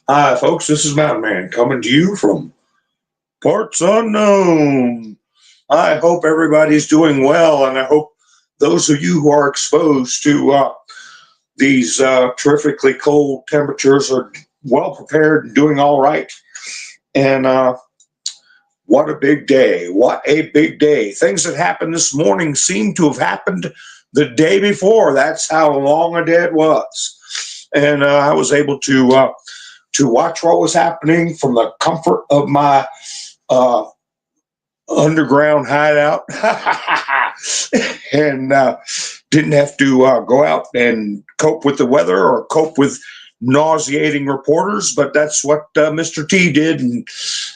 Hi, folks. This is Mountain Man coming to you from parts unknown. I hope everybody's doing well, and I hope those of you who are exposed to these terrifically cold temperatures are well prepared and doing all right. And what a big day! What a big day! Things that happened this morning seem to have happened the day before. That's how long a day it was, and I was able to watch what was happening from the comfort of my uh, underground hideout and didn't have to go out and cope with the weather or cope with nauseating reporters. But that's what Mr. T did, and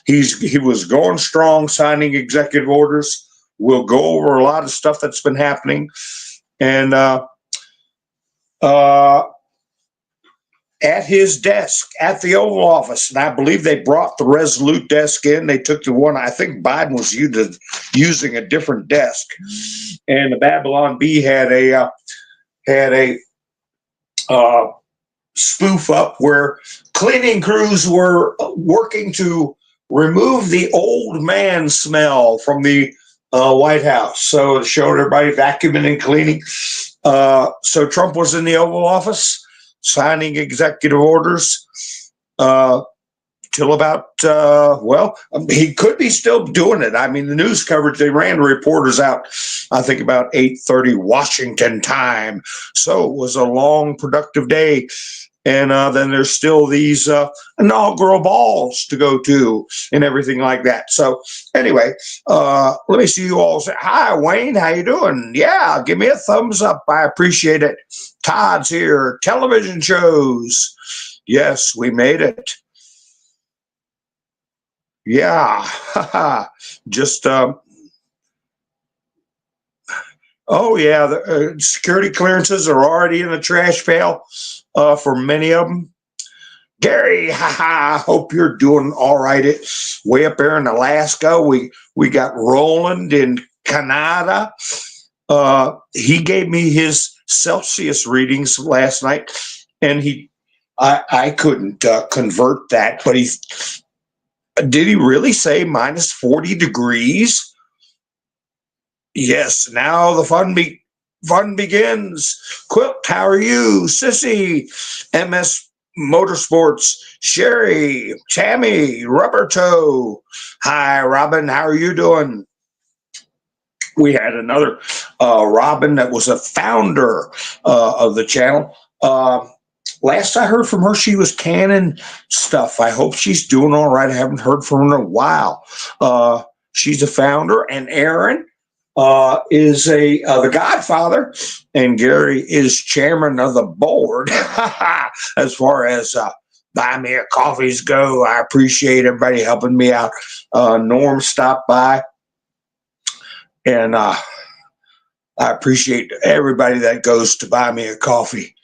he was going strong, signing executive orders. We'll go over a lot of stuff that's been happening, and uh, at his desk at the Oval Office. And I believe they brought the Resolute desk in. They took the one, I think Biden was using a different desk. And the Babylon Bee had a spoof up where cleaning crews were working to remove the old man smell from the White House. So it showed everybody vacuuming and cleaning. So Trump was in the Oval Office signing executive orders till about, he could be still doing it. I mean, the news coverage, they ran reporters out, I think about 8:30 Washington time. So it was a long, productive day. And then there's still these inaugural balls to go to and everything like that. So anyway, let me see you all say, hi, Wayne, how you doing? Yeah, give me a thumbs up. I appreciate it. Todd's here. Television shows. Yes, we made it. Yeah. Just, oh, yeah, the security clearances are already in the trash pail for many of them. Gary, I hope you're doing all right. It's way up there in Alaska. We got Roland in Canada. He gave me his Celsius readings last night, and I couldn't convert that, but did he really say minus 40 degrees? Yes, now the fun begins. Quilt, how are you? Sissy, MS Motorsports, Sherry, Tammy, Rubber Toe. Hi, Robin, how are you doing? We had another Robin that was a founder of the channel. Last I heard from her, she was canning stuff. I hope she's doing all right. I haven't heard from her in a while. She's a founder, and Aaron is the godfather, and Gary is chairman of the board. As far as buy me a coffees go, I appreciate everybody helping me out. Norm stopped by, and I appreciate everybody that goes to buy me a coffee.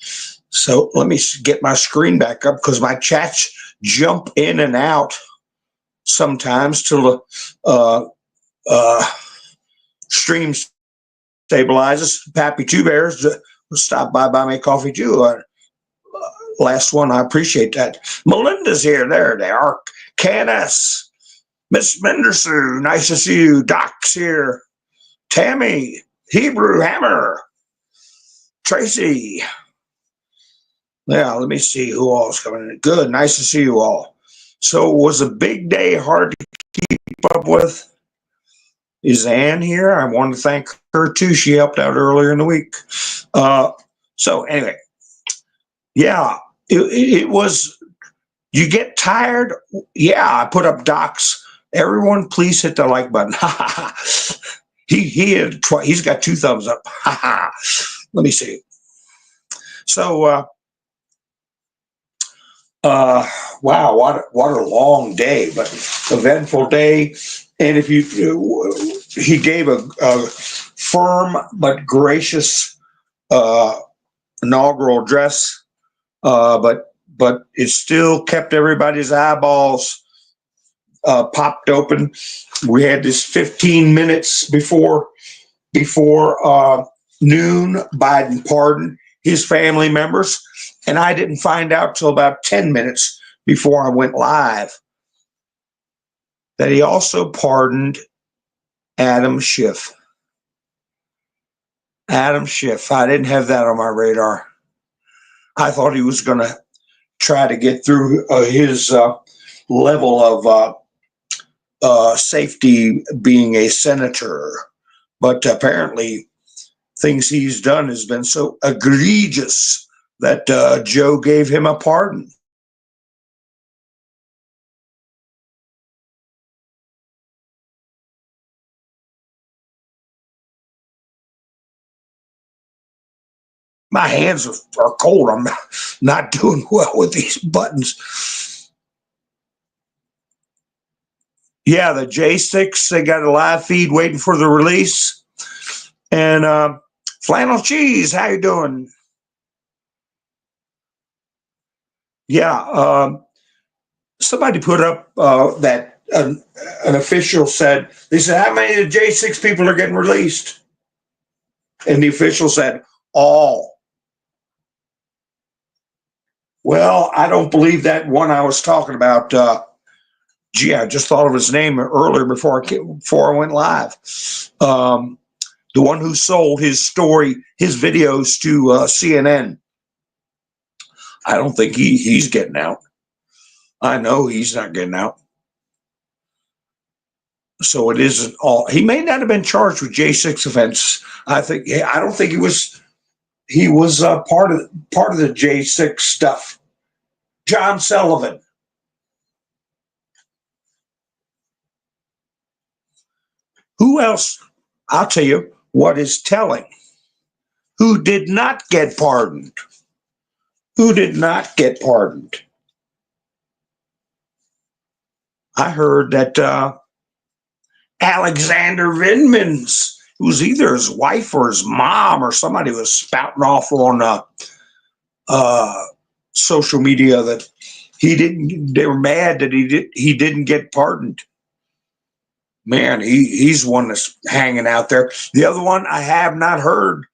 So let me get my screen back up because my chats jump in and out sometimes till the stream stabilizes. Pappy Two Bears stop by me coffee too. Last one, I appreciate that. Melinda's here. There they are. Canis, Miss Mendersu, nice to see you. Doc's here. Tammy, Hebrew Hammer, Tracy. Yeah, let me see who all's coming in. Good, nice to see you all. So it was a big day, hard to keep up with. Is Ann here? I want to thank her too. She helped out earlier in the week. So anyway, yeah, it was, you get tired. Yeah, I put up Doc's. Everyone, please hit the like button. He's got 2 thumbs up. Let me see. So, wow, what a long day, but eventful day. And if he gave a firm but gracious inaugural address, but it still kept everybody's eyeballs popped open. We had this 15 minutes before noon. Biden pardoned his family members, and I didn't find out till about 10 minutes before I went live that he also pardoned Adam Schiff. Adam Schiff. I didn't have that on my radar. I thought he was going to try to get through his level of safety being a senator. But apparently, things he's done has been so egregious that Joe gave him a pardon. My hands are cold. I'm not doing well with these buttons. Yeah, the J6, they got a live feed waiting for the release. And Flannel Cheese, how you doing? Yeah, somebody put up that an official said, they said, how many of the J6 people are getting released? And the official said, all. Well, I don't believe that one I was talking about. I just thought of his name earlier before I went live. The one who sold his story, his videos to CNN. I don't think he's getting out. I know he's not getting out. So it isn't all. He may not have been charged with J6 offense. I don't think he was. He was part of the J6 stuff. John Sullivan. Who else? I'll tell you what is telling. Who did not get pardoned? Who did not get pardoned? I heard that Alexander Vindman's, who was either his wife or his mom or somebody, was spouting off on social media that he didn't. They were mad that he didn't get pardoned. Man, he's one that's hanging out there. The other one I have not heard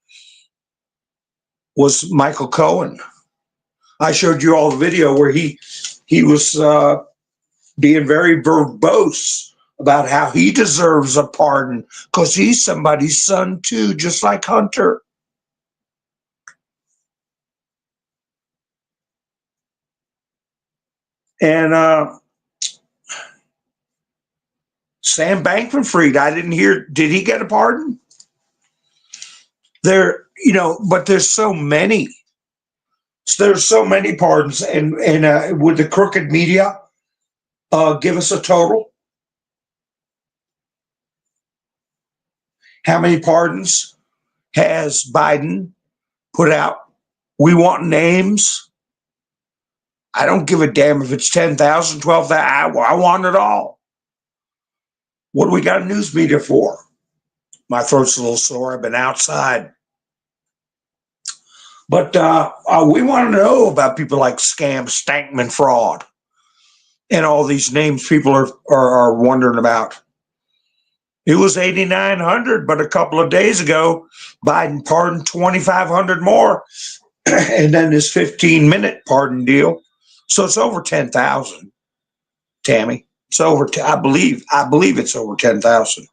was Michael Cohen. I showed you all the video where he was being very verbose about how he deserves a pardon because he's somebody's son too, just like Hunter. And Sam Bankman-Fried, I didn't hear. Did he get a pardon? But there's so many. There's so many pardons, and would the crooked media give us a total? How many pardons has Biden put out? We want names. I don't give a damn if it's 10,000, 12,000. I want it all. What do we got news media for? My throat's a little sore. I've been outside. But we want to know about people like Scam, Stankman, Fraud, and all these names people are wondering about. It was 8,900, but a couple of days ago, Biden pardoned 2,500 more, and then this 15-minute pardon deal. So it's over 10,000, Tammy. It's over. I believe it's over 10,000.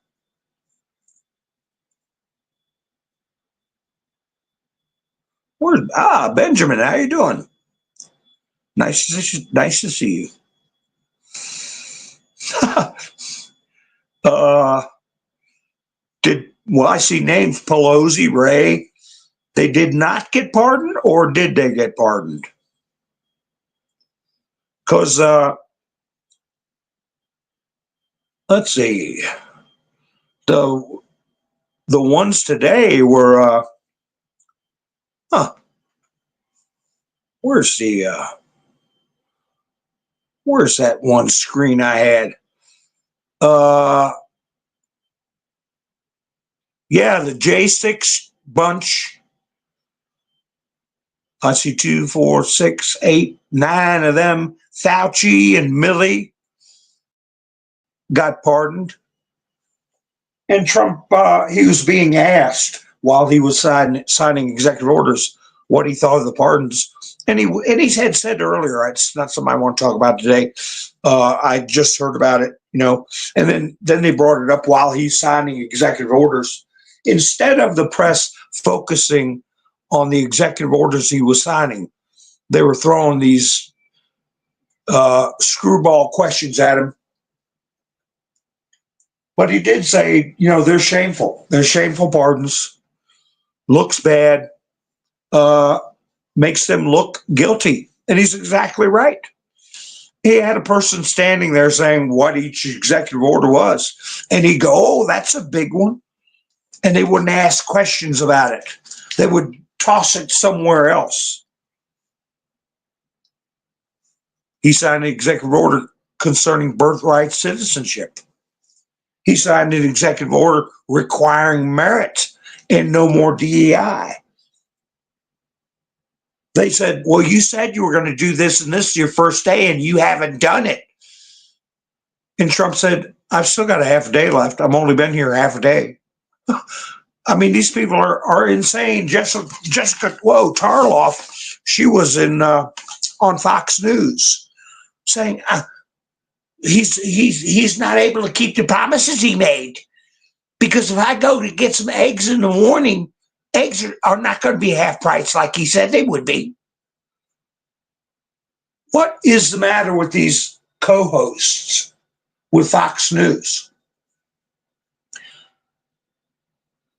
Benjamin, how you doing? Nice to see you. I see names: Pelosi, Ray. They did not get pardoned, or did they get pardoned? Because let's see, the ones today were where's that one screen I had? Yeah, the J6 bunch. I see 2, 4, 6, 8, 9 of them. Fauci and Milley got pardoned. And Trump, he was being asked while he was signing executive orders what he thought of the pardons. And he had said earlier, it's not something I want to talk about today. I just heard about it, and then they brought it up while he's signing executive orders. Instead of the press focusing on the executive orders he was signing, they were throwing these screwball questions at him. But he did say, they're shameful. They're shameful pardons. Looks bad. Makes them look guilty. And he's exactly right. He had a person standing there saying what each executive order was. And he'd go, oh, that's a big one. And they wouldn't ask questions about it. They would toss it somewhere else. He signed an executive order concerning birthright citizenship. He signed an executive order requiring merit and no more DEI. They said, well, you said you were going to do this and this is your first day and you haven't done it. And Trump said, I've still got a half a day left. I've only been here half a day. I mean, these people are insane. Jessica Tarloff, she was on Fox News saying he's not able to keep the promises he made because if I go to get some eggs in the morning, eggs are not going to be half price like he said they would be. What is the matter with these co-hosts with Fox News?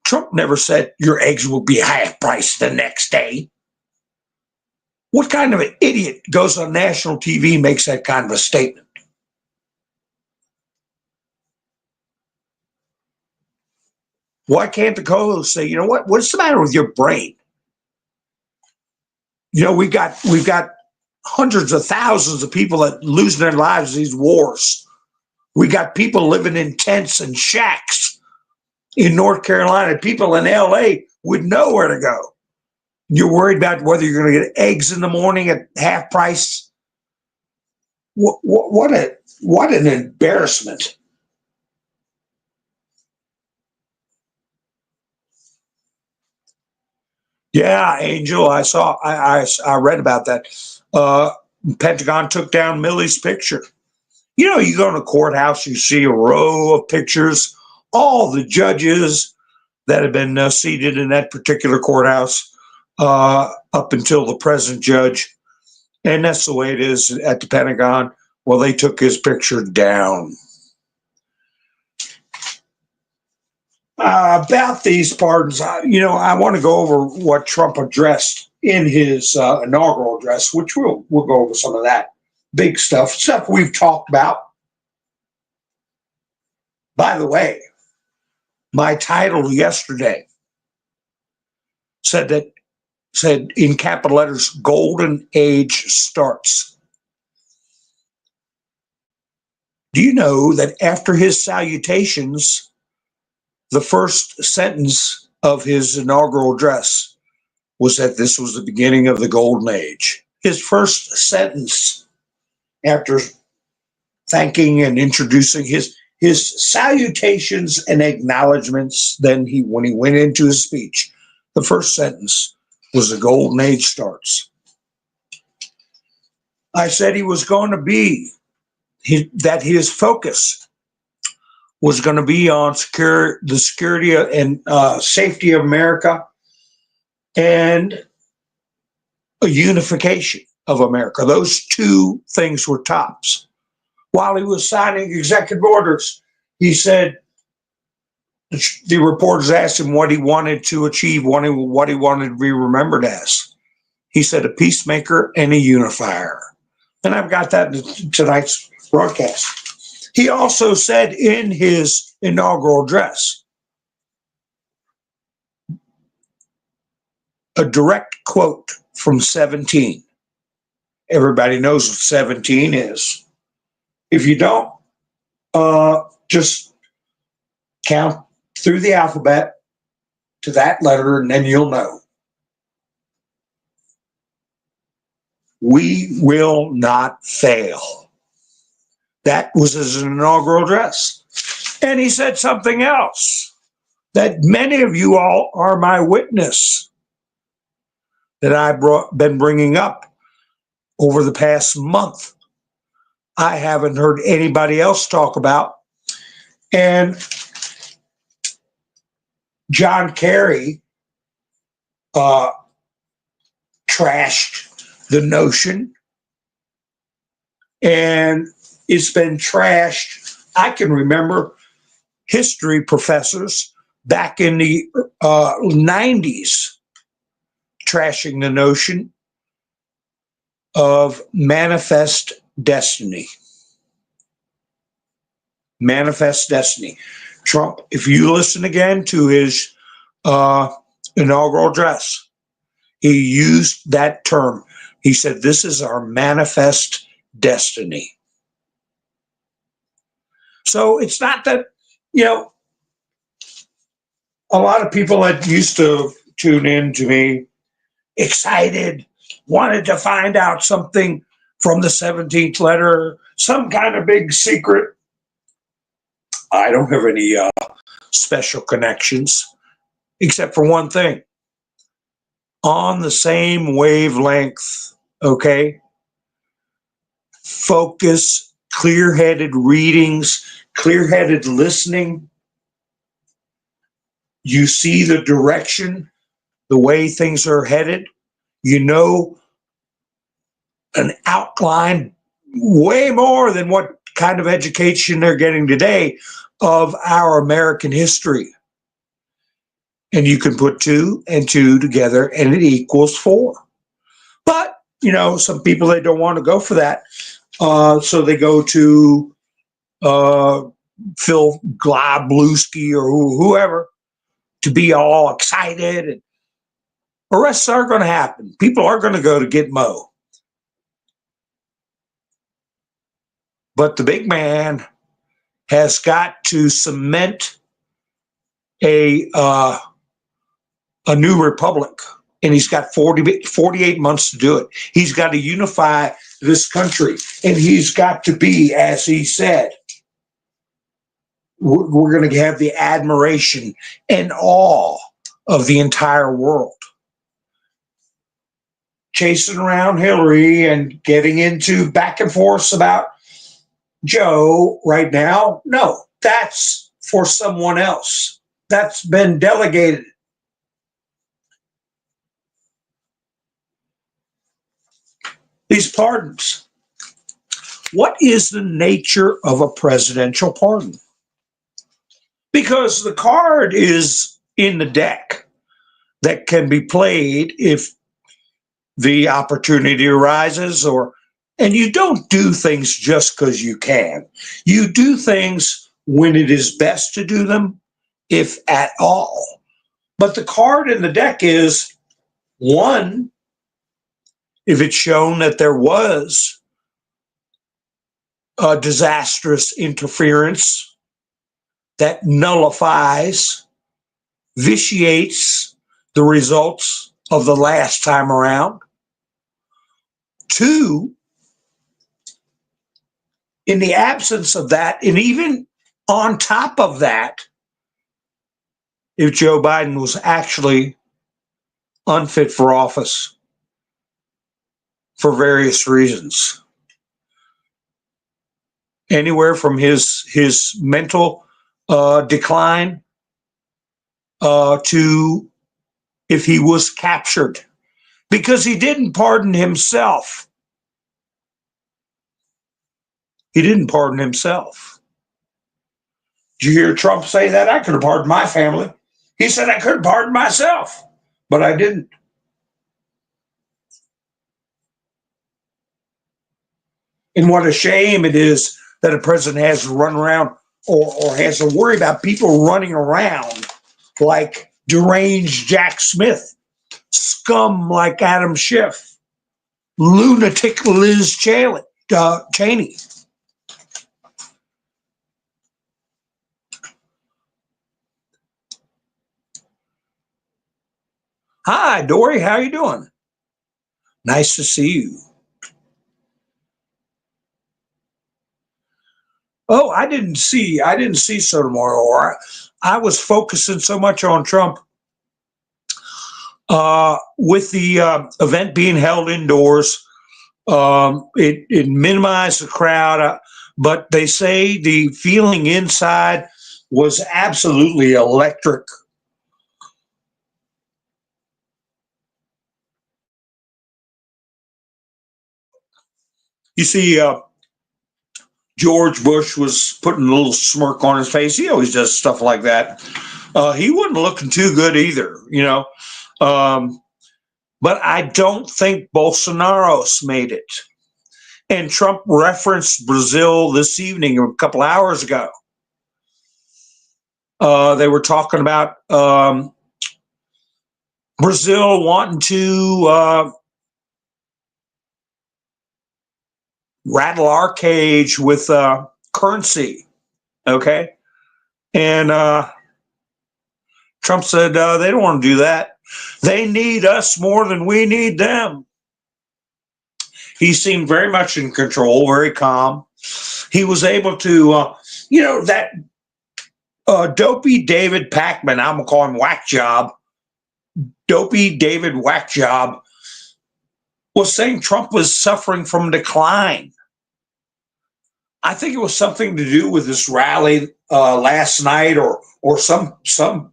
Trump never said your eggs will be half price the next day. What kind of an idiot goes on national TV and makes that kind of a statement? Why can't the co-host say, what's the matter with your brain? We've got hundreds of thousands of people that lose their lives in these wars. We got people living in tents and shacks in North Carolina, people in LA with nowhere to go. You're worried about whether you're going to get eggs in the morning at half price. What an embarrassment. Yeah, Angel, I read about that. Pentagon took down Milley's picture. You go to a courthouse, you see a row of pictures, all the judges that have been seated in that particular courthouse up until the present judge. And that's the way it is at the Pentagon. Well, they took his picture down. About these pardons, I want to go over what Trump addressed in his inaugural address, which we'll go over some of that big stuff we've talked about. By the way, my title yesterday said in capital letters, Golden Age starts. Do you know that after his salutations, the first sentence of his inaugural address was that this was the beginning of the Golden Age? His first sentence after thanking and introducing his salutations and acknowledgments, when he went into his speech, the first sentence was the Golden Age starts. I said he was going to be, that his focus was going to be on the security and safety of America and a unification of America. Those two things were tops. While he was signing executive orders, he said, the reporters asked him what he wanted to achieve, what he wanted to be remembered as. He said, a peacemaker and a unifier. And I've got that in tonight's broadcast. He also said in his inaugural address, a direct quote from 17. Everybody knows what 17 is. If you don't, just count through the alphabet to that letter and then you'll know. We will not fail. That was his inaugural address. And he said something else that many of you all are my witness that I've been bringing up over the past month, I haven't heard anybody else talk about. And John Kerry trashed the notion, and it's been trashed. I can remember history professors back in the 90s trashing the notion of manifest destiny. Manifest destiny. Trump, if you listen again to his inaugural address, he used that term. He said, "This is our manifest destiny." So it's not that, you know, a lot of people that used to tune in to me excited, wanted to find out something from the 17th letter, some kind of big secret. I don't have any special connections, except for one thing: on the same wavelength, okay? Focus, clear headed readings, clear headed listening. You see the direction, the way things are headed. You know an outline way more than what kind of education they're getting today of our American history. And you can put 2 and 2 together and it equals 4. But, you know, some people, they don't want to go for that. So they go to Phil Glabluski or whoever to be all excited. And arrests are going to happen. People are going to go to get Mo. But the big man has got to cement a new republic, and he's got 48 months to do it. He's got to unify this country, and he's got to be, as he said, we're going to have the admiration and awe of the entire world. Chasing around Hillary and getting into back and forth about Joe right now, no, that's for someone else. That's been delegated. These pardons. What is the nature of a presidential pardon? Because the card is in the deck that can be played if the opportunity arises, and you don't do things just because you can. You do things when it is best to do them, if at all. But the card in the deck is, one, if it's shown that there was a disastrous interference that nullifies, vitiates the results of the last time around. 2, in the absence of that, and even on top of that, if Joe Biden was actually unfit for office for various reasons, anywhere from his mental decline to if he was captured, because he didn't pardon himself. He didn't pardon himself. Did you hear Trump say that? I could have pardoned my family. He said I could have pardoned myself, but I didn't. And what a shame it is that a president has to run around or has to worry about people running around like deranged Jack Smith, scum like Adam Schiff, lunatic Liz Cheney. Hi, Dory. How you doing? Nice to see you. Oh, I didn't see Sotomayor. I was focusing so much on Trump with the event being held indoors. It minimized the crowd, but they say the feeling inside was absolutely electric. You see, George Bush was putting a little smirk on his face. He always does stuff like that. He wasn't looking too good either, you know. But I don't think Bolsonaro's made it. And Trump referenced Brazil this evening, a couple hours ago. They were talking about Brazil wanting to rattle our cage with currency. Okay. And Trump said they don't want to do that. They need us more than we need them. He seemed very much in control, very calm. He was able to, that dopey David Packman, I'm going to call him Whack Job, dopey David Whack Job, was saying Trump was suffering from decline. I think it was something to do with this rally last night, or some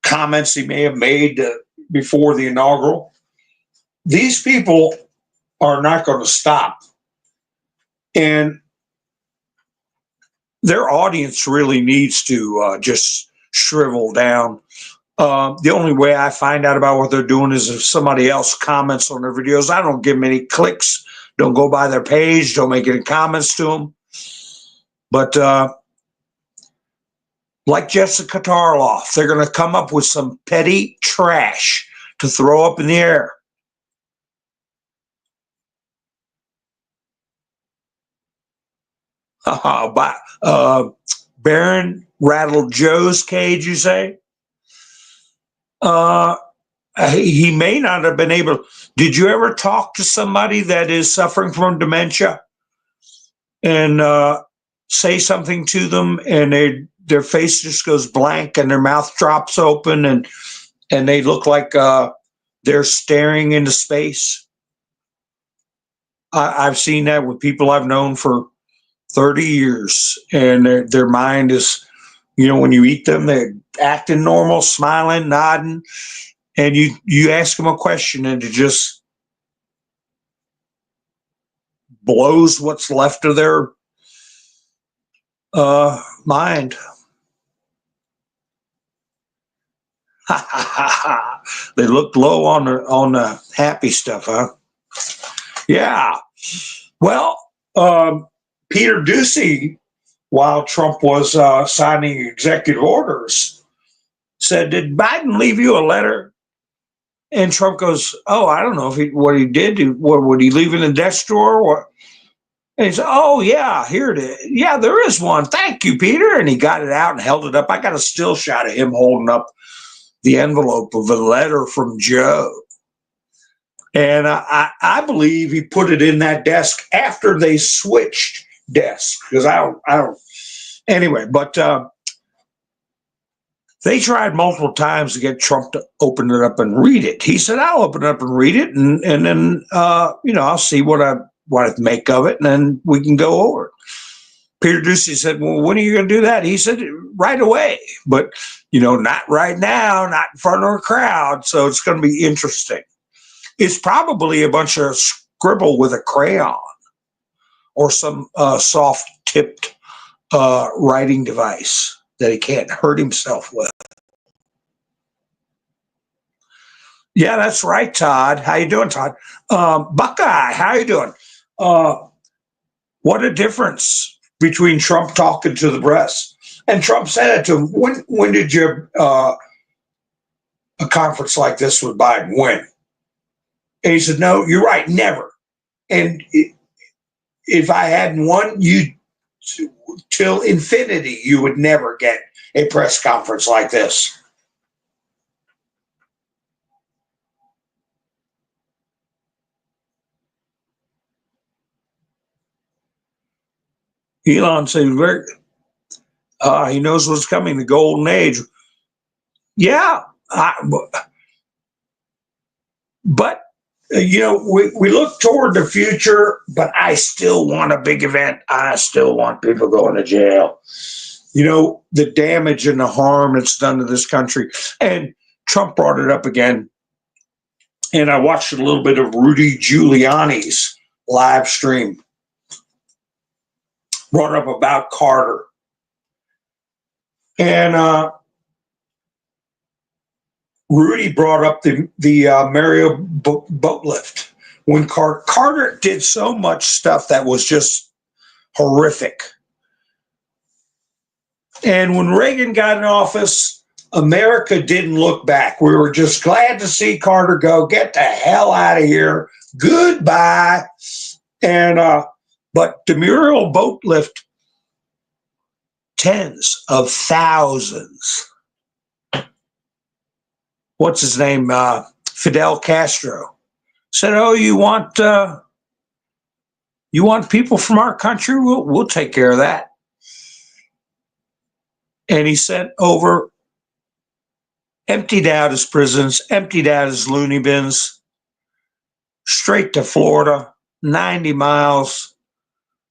comments he may have made before the inaugural. These people are not going to stop, and their audience really needs to just shrivel down. The only way I find out about what they're doing is if somebody else comments on their videos. I don't give them any clicks, don't go by their page, don't make any comments to them. But like Jessica Tarloff, they're going to come up with some petty trash to throw up in the air. Barron rattled Joe's cage, you say? He may not have been able. Did you ever talk to somebody that is suffering from dementia and say something to them, and their face just goes blank and their mouth drops open, and they look like they're staring into space? I've seen that with people I've known for 30 years, and their mind is, when you eat them, they're acting normal, smiling, nodding, and you ask them a question and it just blows what's left of their mind. They look low on the happy stuff, huh? Yeah. Well, Peter Doocy, while Trump was signing executive orders, said, "Did Biden leave you a letter?" And Trump goes, "Oh, I don't know what he did. What would he leave in the desk drawer? Or?" And he said, "Oh yeah, here it is. Yeah, there is one. Thank you, Peter." And he got it out and held it up. I got a still shot of him holding up the envelope of a letter from Joe. And I believe he put it in that desk after they switched desks, because I don't. Anyway, but they tried multiple times to get Trump to open it up and read it. He said, "I'll open it up and read it, and then I'll see what I make of it, and then we can go over it." Peter Doocy said, "Well, when are you going to do that?" He said, "Right away, but not right now, not in front of a crowd. So it's going to be interesting." It's probably a bunch of scribble with a crayon or some soft-tipped writing device that he can't hurt himself with. Yeah, that's right, Todd. How you doing, Todd? Buckeye, how you doing? What a difference between Trump talking to the press. And Trump said it to him, when did you a conference like this with Biden? When? And he said, "No, you're right, never. And if I hadn't won, till infinity, you would never get a press conference like this." Elon said, he knows what's coming, the golden age. Yeah, but we look toward the future, but I still want a big event. I still want people going to jail. The damage and the harm it's done to this country. And Trump brought it up again. And I watched a little bit of Rudy Giuliani's live stream, brought up about Carter. And Rudy brought up the Mario boat lift. When Carter did so much stuff that was just horrific. And when Reagan got in office, America didn't look back. We were just glad to see Carter go. Get the hell out of here. Goodbye. And but the Muriel boat lift, tens of thousands. What's his name? Fidel Castro said, "Oh, you want people from our country? We'll take care of that." And he sent over, emptied out his prisons, emptied out his loony bins, straight to Florida, 90 miles.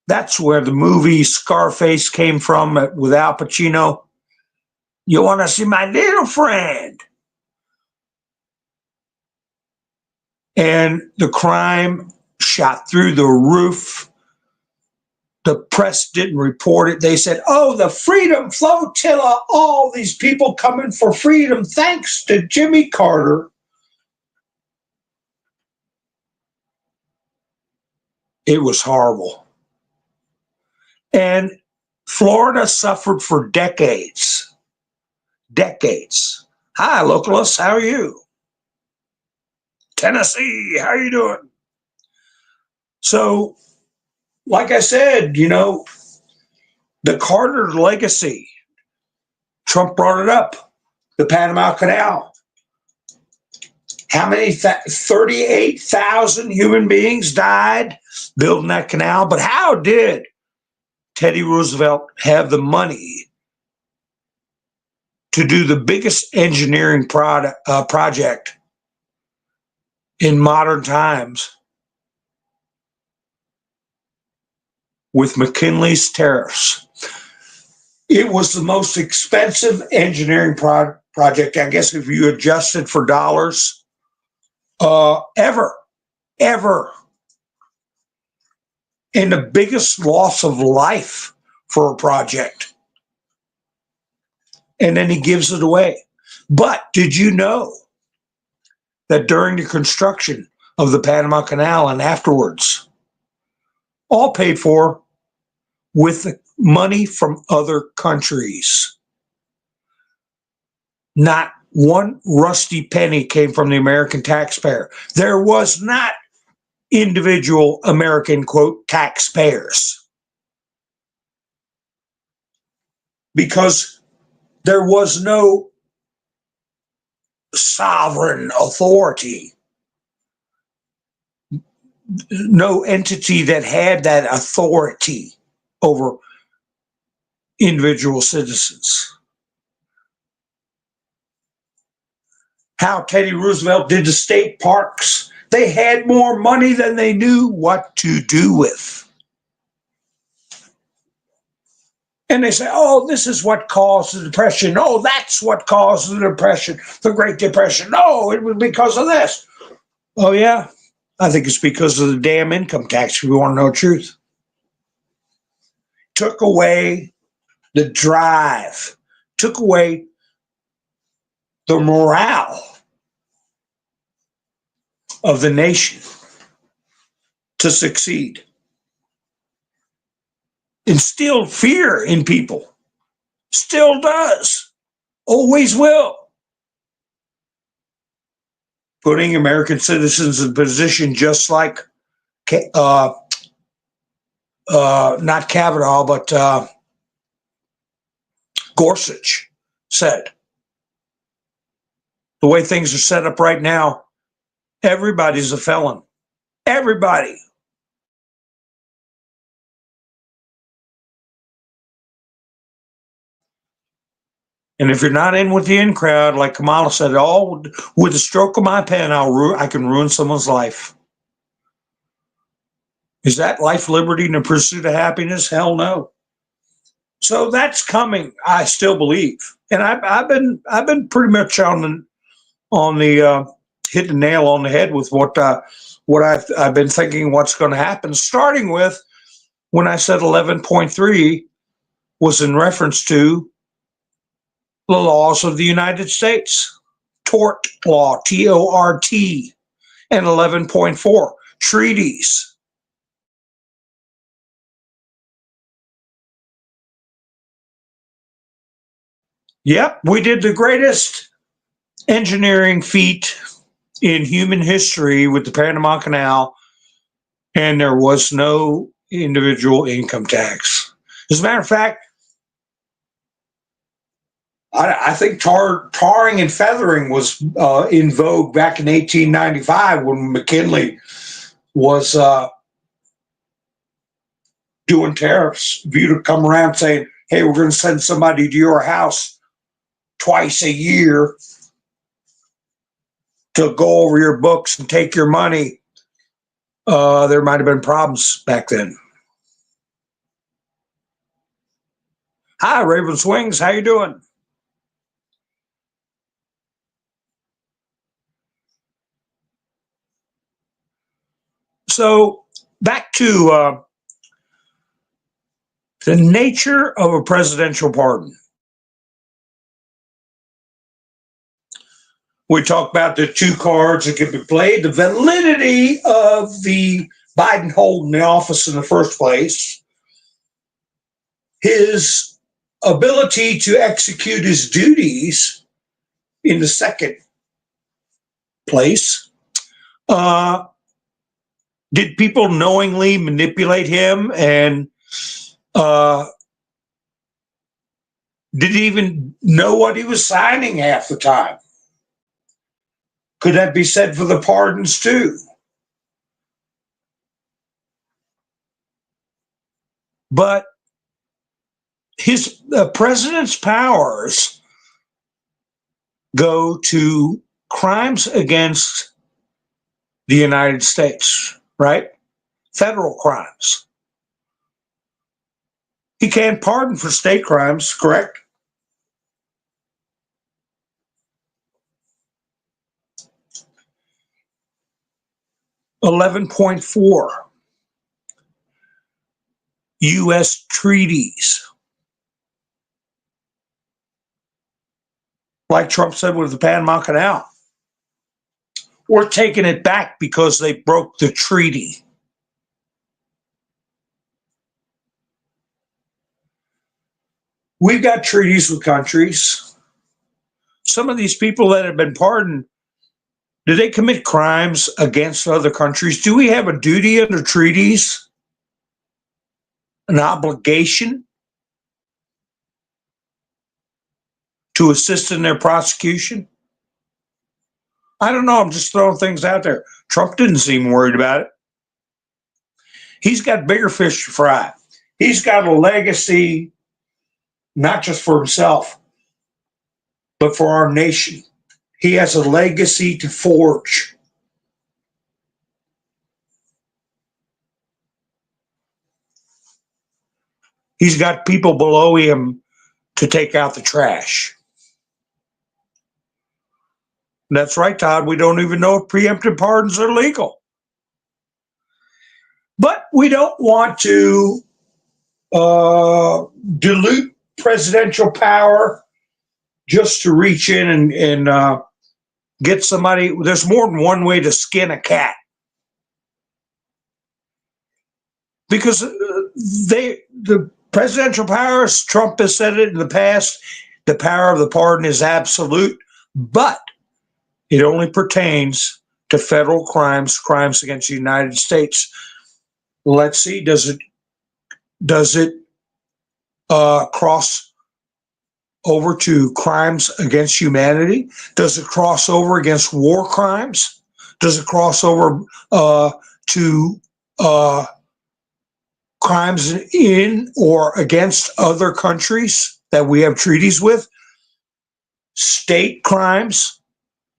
That's where the movie Scarface came from with Al Pacino. You want to see my little friend? And the crime shot through the roof. The press didn't report it. They said, "Oh, the Freedom Flotilla, all these people coming for freedom thanks to Jimmy Carter." It was horrible. And Florida suffered for decades. Decades. Hi, localists. How are you? Tennessee, how are you doing? So, like I said, the Carter legacy, Trump brought it up, the Panama Canal. How many? 38,000 human beings died building that canal. But how did Teddy Roosevelt have the money to do the biggest engineering project in modern times with McKinley's tariffs? It was the most expensive engineering project, I guess, if you adjusted for dollars, ever. And the biggest loss of life for a project. And then he gives it away. But did you know that during the construction of the Panama Canal and afterwards, all paid for with money from other countries? Not one rusty penny came from the American taxpayer. There was not individual American, quote, taxpayers, because there was no sovereign authority, no entity that had that authority over individual citizens. How Teddy Roosevelt did the state parks. They had more money than they knew what to do with. And they say, "Oh, this is what caused the Depression. Oh, that's what caused the Depression, the Great Depression. No, it was because of this." Oh, yeah. I think it's because of the damn income tax, if we want to know the truth. Took away the drive, took away the morale of the nation to succeed. Instilled fear in people. Still does. Always will. Putting American citizens in position just like, not Kavanaugh, but Gorsuch said. The way things are set up right now, everybody's a felon. Everybody. And if you're not in with the in crowd, like Kamala said, all with a stroke of my pen, I can ruin someone's life. Is that life, liberty, and the pursuit of happiness? Hell no. So that's coming. I still believe, and I've been pretty much on the hit the nail on the head with what I've been thinking what's going to happen. Starting with when I said 11.3 was in reference to the laws of the United States, tort law, TORT, and 11.4 treaties. Yep, we did the greatest engineering feat in human history with the Panama Canal, and there was no individual income tax. As a matter of fact, I think tarring and feathering was in vogue back in 1895 when McKinley was doing tariffs. If you'd have come around saying, hey, we're going to send somebody to your house twice a year to go over your books and take your money, there might have been problems back then. Hi, Raven Swings. How you doing? So back to the nature of a presidential pardon. We talked about the two cards that can be played, the validity of the Biden holding the office in the first place, his ability to execute his duties in the second place. Did people knowingly manipulate him, and did he even know what he was signing half the time? Could that be said for the pardons too? But his president's powers go to crimes against the United States, right? Federal crimes. He can't pardon for state crimes, correct? $11.4 U.S. treaties. Like Trump said with the Panama Canal. We're taking it back because they broke the treaty. We've got treaties with countries. Some of these people that have been pardoned, do they commit crimes against other countries? Do we have a duty under treaties? An obligation to assist in their prosecution? I don't know. I'm just throwing things out there. Trump didn't seem worried about it. He's got bigger fish to fry. He's got a legacy, not just for himself, but for our nation. He has a legacy to forge. He's got people below him to take out the trash. That's right, Todd. We don't even know if preemptive pardons are legal. But we don't want to dilute presidential power just to reach in and get somebody. There's more than one way to skin a cat. Because the presidential powers, Trump has said it in the past, the power of the pardon is absolute, but it only pertains to federal crimes, crimes against the United States. Let's see, does it cross over to crimes against humanity? Does it cross over against war crimes? Does it cross over to crimes in or against other countries that we have treaties with? state crimes.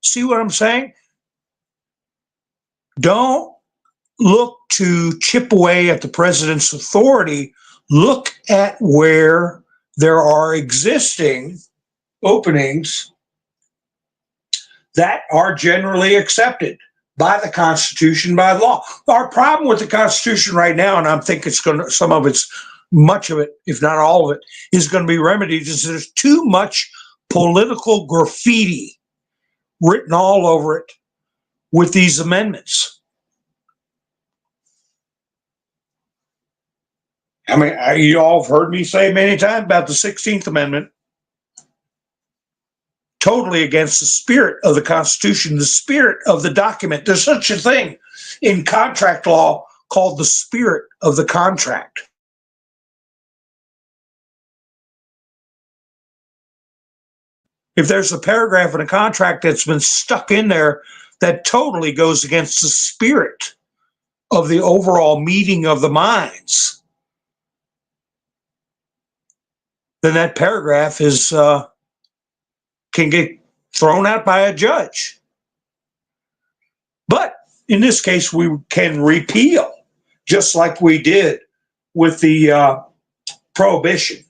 See what I'm saying? Don't look to chip away at the president's authority. Look at where there are existing openings that are generally accepted by the Constitution, by law. Our problem with the Constitution right now, and I think it's going to, some of it's, much of it, if not all of it, is going to be remedied, is there's too much political graffiti written all over it with these amendments. I mean, you all have heard me say many times about the 16th Amendment. Totally against the spirit of the Constitution, the spirit of the document. There's such a thing in contract law called the spirit of the contract. If there's a paragraph in a contract that's been stuck in there that totally goes against the spirit of the overall meeting of the minds, then that paragraph is can get thrown out by a judge. But in this case, we can repeal, just like we did with the prohibition.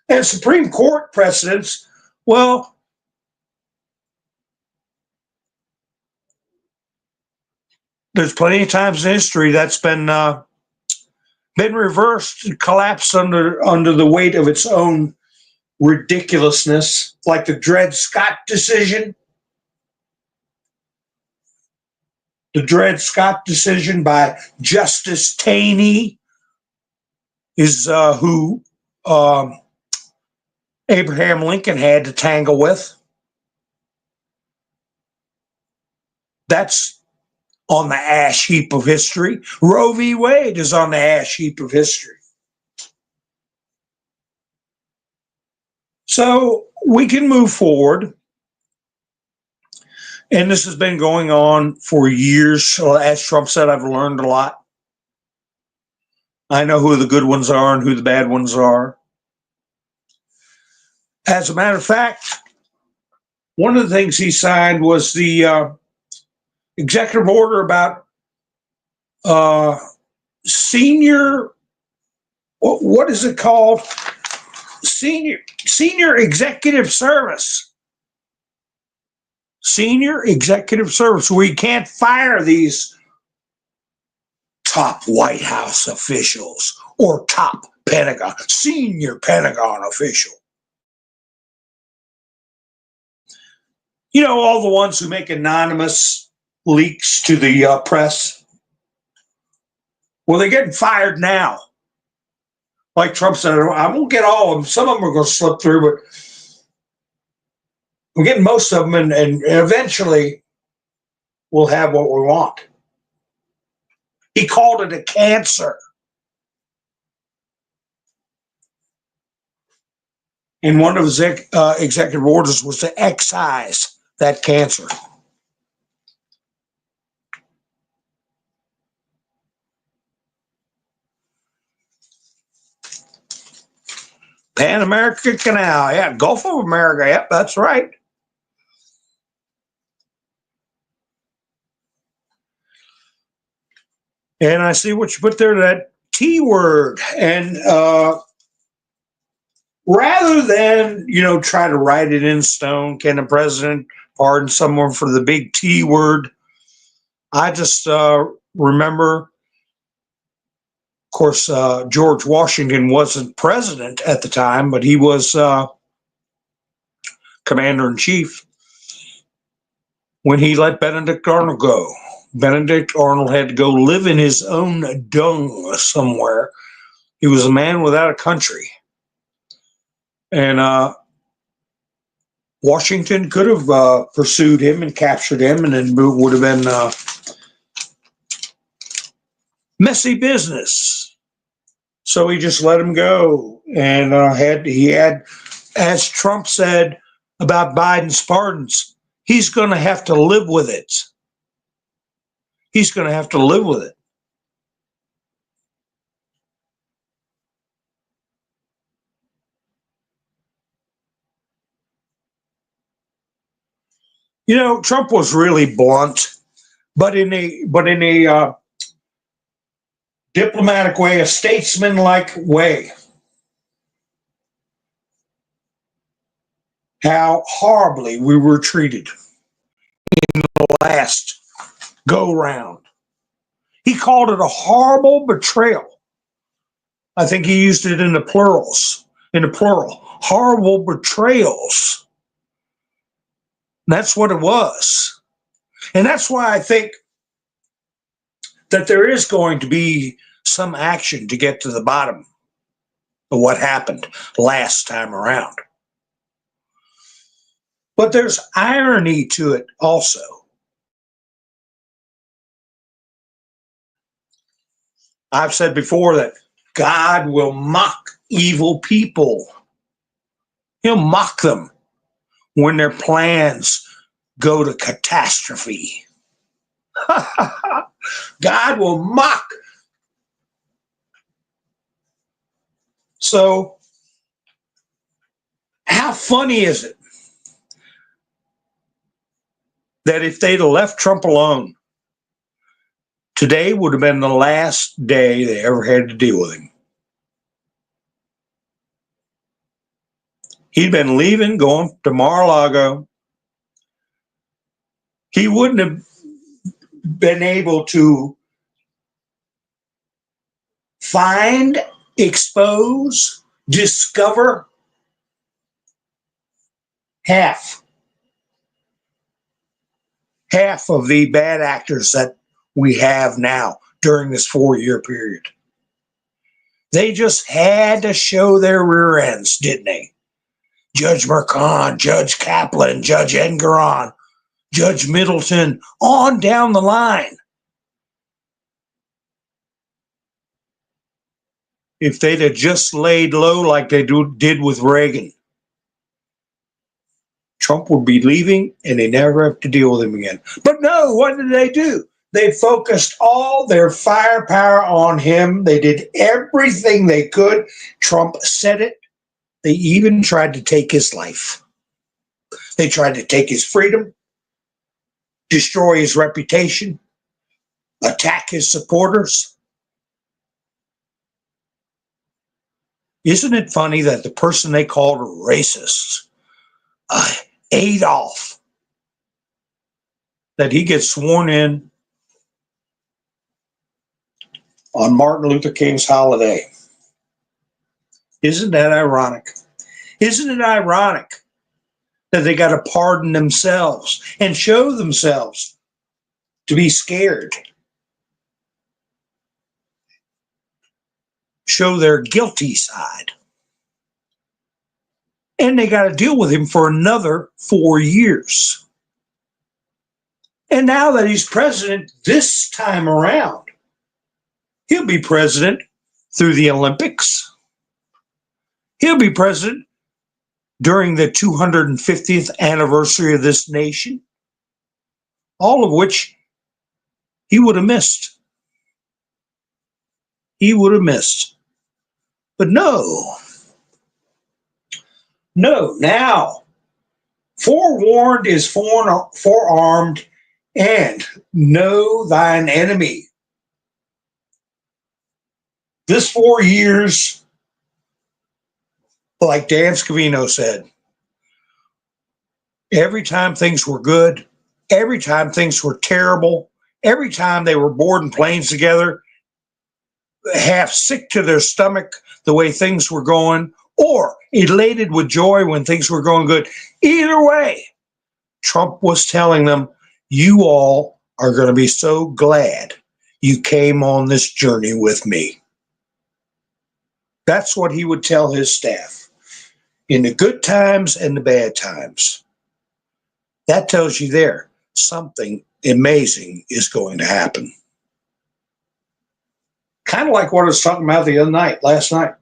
And Supreme Court precedents, well, there's plenty of times in history that's been reversed and collapsed under the weight of its own ridiculousness, like the Dred Scott decision. The Dred Scott decision by Justice Taney is who Abraham Lincoln had to tangle with. That's on the ash heap of history. Roe v. Wade is on the ash heap of history. So we can move forward. And this has been going on for years. As Trump said, I've learned a lot. I know who the good ones are and who the bad ones are. As a matter of fact, one of the things he signed was the executive order about senior, what is it called? Senior executive service. Senior executive service, where you can't fire these top White House officials or top Pentagon, senior Pentagon official. You know, all the ones who make anonymous leaks to the press. Well, they're getting fired now. Like Trump said, I won't get all of them. Some of them are going to slip through, but I'm getting most of them, and eventually we'll have what we want. He called it a cancer. And one of his executive orders was to excise that cancer. Pan American Canal, yeah, Gulf of America, yep, that's right. And I see what you put there, that T word. And rather than, try to write it in stone, can the president pardon someone for the big T word? I just remember, of course, George Washington wasn't president at the time, but he was commander-in-chief when he let Benedict Arnold go. Benedict Arnold had to go live in his own dung somewhere. He was a man without a country. And Washington could have pursued him and captured him, and it would have been messy business. So he just let him go. And he had, as Trump said about Biden's pardons, he's going to have to live with it. He's going to have to live with it. You know, Trump was really blunt, but in a diplomatic way, a statesman-like way. How horribly we were treated last go round. He called it a horrible betrayal. I think he used it in the plural. Horrible betrayals. That's what it was. And that's why I think that there is going to be some action to get to the bottom of what happened last time around. But there's irony to it also. I've said before that God will mock evil people. He'll mock them when their plans go to catastrophe. God will mock. So, how funny is it that if they'd have left Trump alone, today would have been the last day they ever had to deal with him? He'd been leaving, going to Mar-a-Lago. He wouldn't have been able to find, expose, discover half of the bad actors that we have now during this 4-year period. They just had to show their rear ends, didn't they? Judge Merchan, Judge Kaplan, Judge Engeron, Judge Middleton, on down the line. If they'd have just laid low like they did with Reagan, Trump would be leaving and they never have to deal with him again. But no, what did they do? They focused all their firepower on him. They did everything they could. Trump said it. They even tried to take his life. They tried to take his freedom, destroy his reputation, attack his supporters. Isn't it funny that the person they called a racist, Adolf, that he gets sworn in on Martin Luther King's holiday? Isn't that ironic? Isn't it ironic that they got to pardon themselves and show themselves to be scared? Show their guilty side. And they got to deal with him for another 4 years. And now that he's president this time around, he'll be president through the Olympics. He'll be president during the 250th anniversary of this nation, all of which he would have missed. He would have missed. But no, now, forewarned is forearmed, and know thine enemy. This 4 years, like Dan Scavino said, every time things were good, every time things were terrible, every time they were boarding planes together, half sick to their stomach the way things were going, or elated with joy when things were going good. Either way, Trump was telling them, you all are going to be so glad you came on this journey with me. That's what he would tell his staff in the good times and the bad times. That tells you there something amazing is going to happen. Kind of like what I was talking about last night.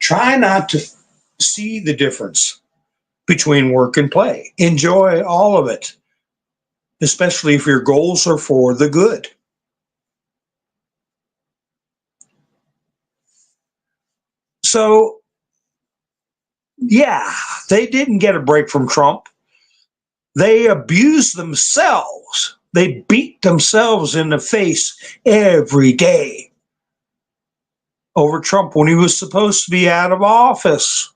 Try not to see the difference between work and play. Enjoy all of it, especially if your goals are for the good. So, yeah, they didn't get a break from Trump. They abuse themselves. They beat themselves in the face every day over Trump when he was supposed to be out of office.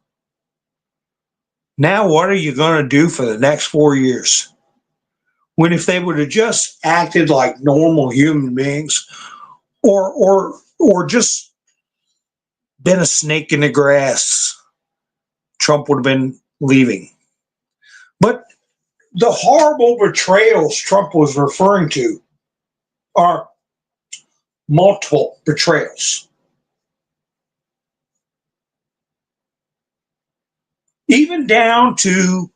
Now, what are you going to do for the next 4 years? When if they would have just acted like normal human beings, or just been a snake in the grass, Trump would have been leaving. But the horrible betrayals Trump was referring to are multiple betrayals. Even down to,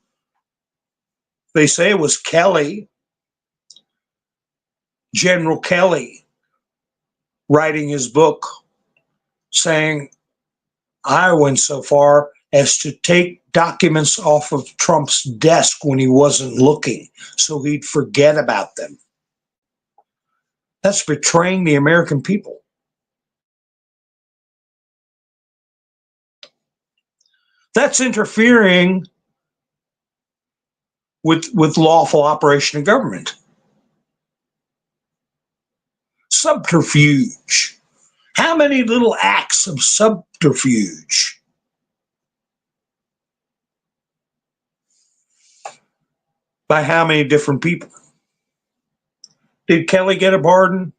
they say it was Kelly, General Kelly, writing his book saying, I went so far as to take documents off of Trump's desk when he wasn't looking so he'd forget about them. That's betraying the American people. That's interfering with lawful operation of government. Subterfuge. How many little acts of subterfuge? By how many different people? Did Kelly get a pardon?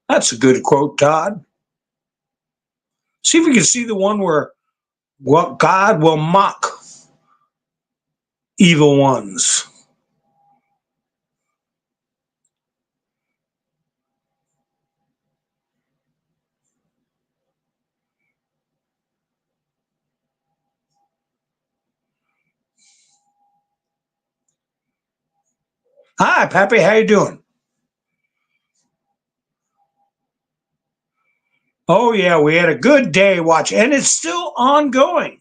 That's a good quote, Todd. See if we can see the one where God will mock evil ones. Hi, Pappy. How you doing? Oh, yeah, we had a good day watch, and it's still ongoing.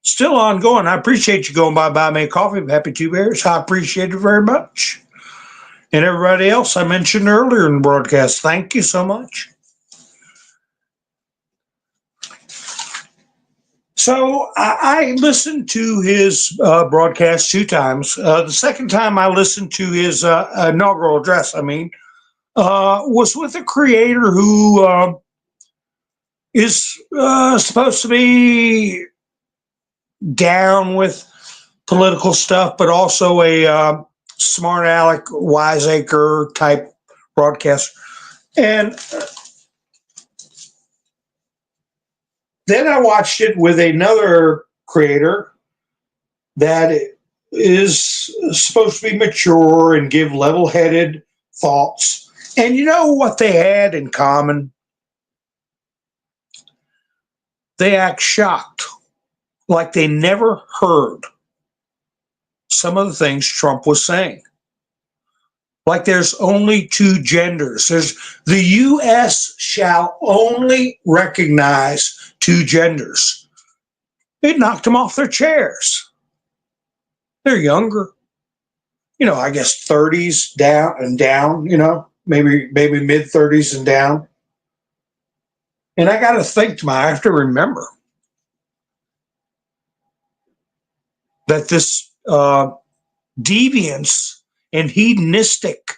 Still ongoing. I appreciate you going by buy me a coffee, Happy Two Bears. I appreciate it very much. And everybody else I mentioned earlier in the broadcast, thank you so much. So I listened to his broadcast 2 times. The second time I listened to his inaugural address, was with a creator who is supposed to be down with political stuff, but also a smart aleck, wiseacre type broadcaster. And then I watched it with another creator that is supposed to be mature and give level headed thoughts. And you know what they had in common? They act shocked, like they never heard some of the things Trump was saying. Like there's only two genders. The U.S. shall only recognize two genders. It knocked them off their chairs. They're younger. I guess 30s down, maybe mid 30s and down. And I got to think I have to remember that this deviance and hedonistic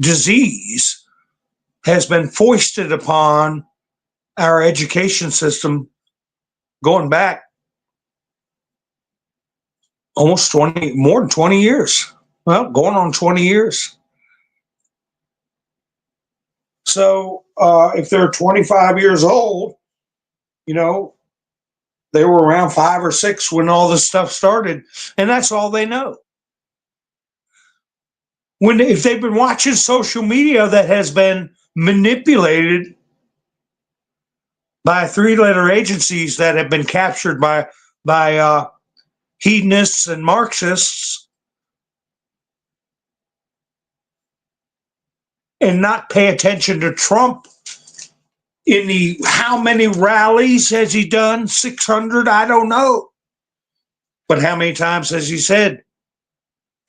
disease has been foisted upon our education system going back almost more than 20 years. Well, going on 20 years. So if they're 25 years old, they were around 5 or 6 when all this stuff started, and that's all they know. If they've been watching social media that has been manipulated by 3-letter agencies that have been captured by hedonists and Marxists, and not pay attention to Trump In the how many rallies has he done? 600? I don't know. But how many times has he said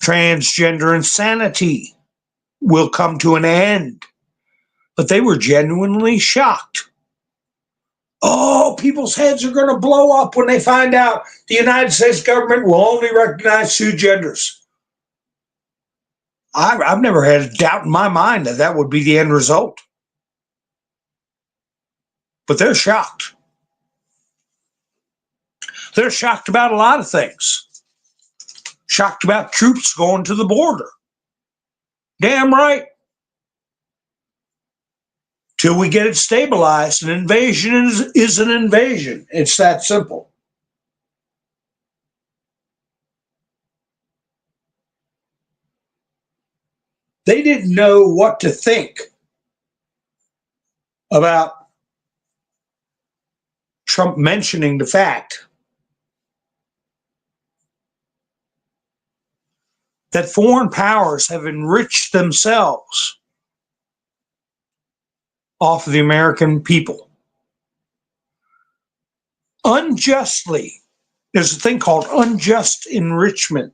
transgender insanity will come to an end? But they were genuinely shocked. Oh, people's heads are going to blow up when they find out the United States government will only recognize two genders. I've never had a doubt in my mind that that would be the end result. But they're shocked. They're shocked about a lot of things. Shocked about troops going to the border. Damn right. Till we get it stabilized, an invasion is an invasion. It's that simple. They didn't know what to think about Trump mentioning the fact that foreign powers have enriched themselves off of the American people unjustly. There's a thing called unjust enrichment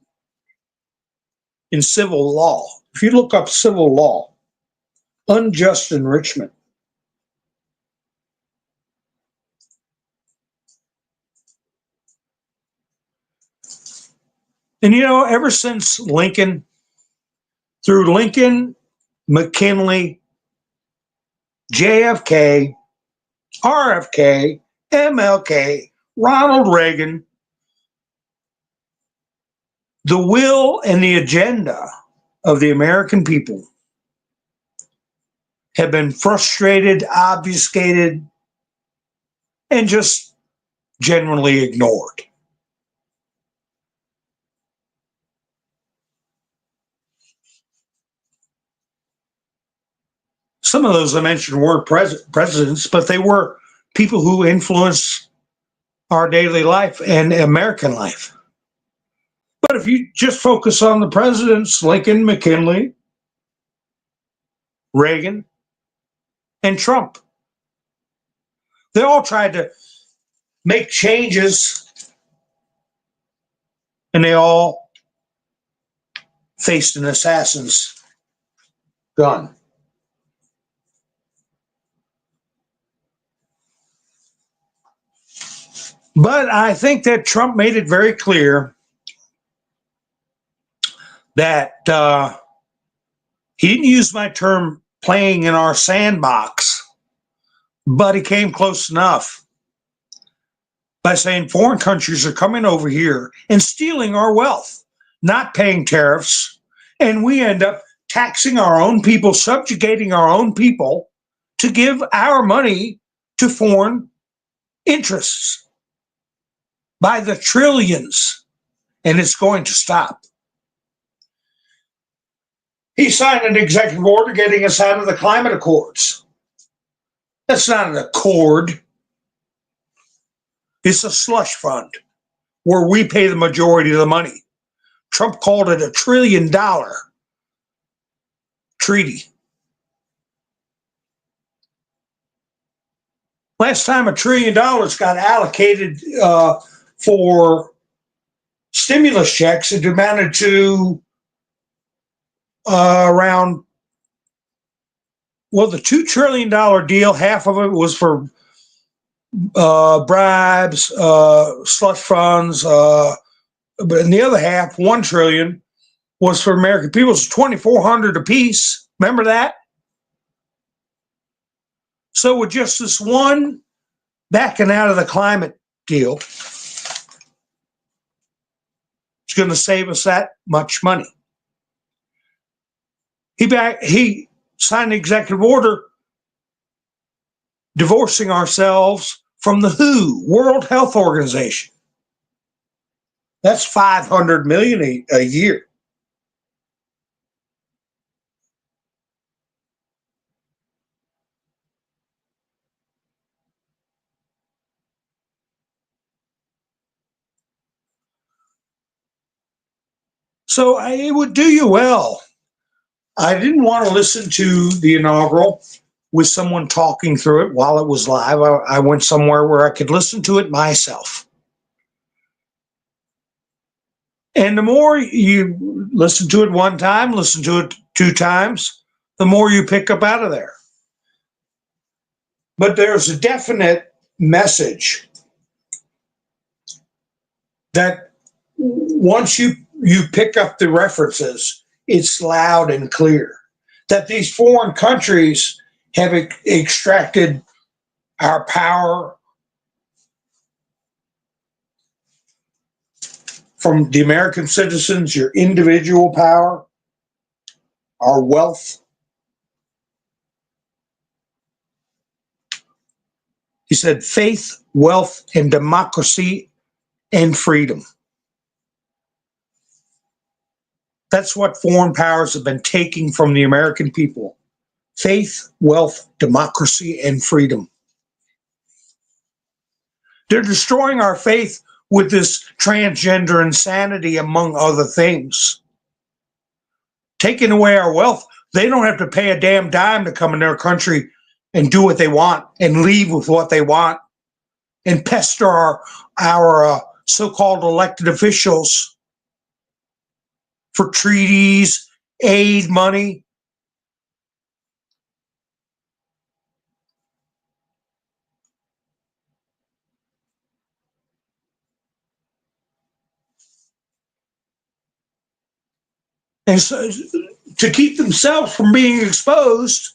in civil law. If you look up civil law, unjust enrichment. And ever since Lincoln, through Lincoln, McKinley, JFK, RFK, MLK, Ronald Reagan, the will and the agenda of the American people have been frustrated, obfuscated, and just generally ignored. Some of those I mentioned weren't presidents, but they were people who influenced our daily life and American life. But if you just focus on the presidents, Lincoln, McKinley, Reagan, and Trump, they all tried to make changes and they all faced an assassin's gun. But I think that Trump made it very clear that he didn't use my term playing in our sandbox, but he came close enough by saying foreign countries are coming over here and stealing our wealth, not paying tariffs, and we end up taxing our own people, subjugating our own people to give our money to foreign interests by the trillions, and it's going to stop. He signed an executive order getting us out of the climate accords. That's not an accord. It's a slush fund where we pay the majority of the money. Trump called it $1 trillion treaty. Last time $1 trillion got allocated for stimulus checks, it amounted to around, well, the $2 trillion deal, half of it was for bribes, slush funds, but in the other half, $1 trillion was for American people. It's 2,400 apiece. Remember that? So with just this one backing out of the climate deal, it's going to save us that much money. He signed an executive order divorcing ourselves from the WHO, World Health Organization. That's $500 million a year. So it would do you well. I didn't want to listen to the inaugural. with someone talking through it while it was live. I went somewhere where I could listen to it myself. And the more you listen to it one time, listen to it two times, the more you pick up out of there. But there's a definite message that once you pick up the references, it's loud and clear that these foreign countries have extracted our power from the American citizens, your individual power, our wealth. He said faith, wealth, and democracy and freedom. That's what foreign powers have been taking from the American people. Faith, wealth, democracy, and freedom. They're destroying our faith with this transgender insanity, among other things. Taking away our wealth. They don't have to pay a damn dime to come in their country and do what they want and leave with what they want and pester our so-called elected officials for treaties, aid, money. And so, to keep themselves from being exposed,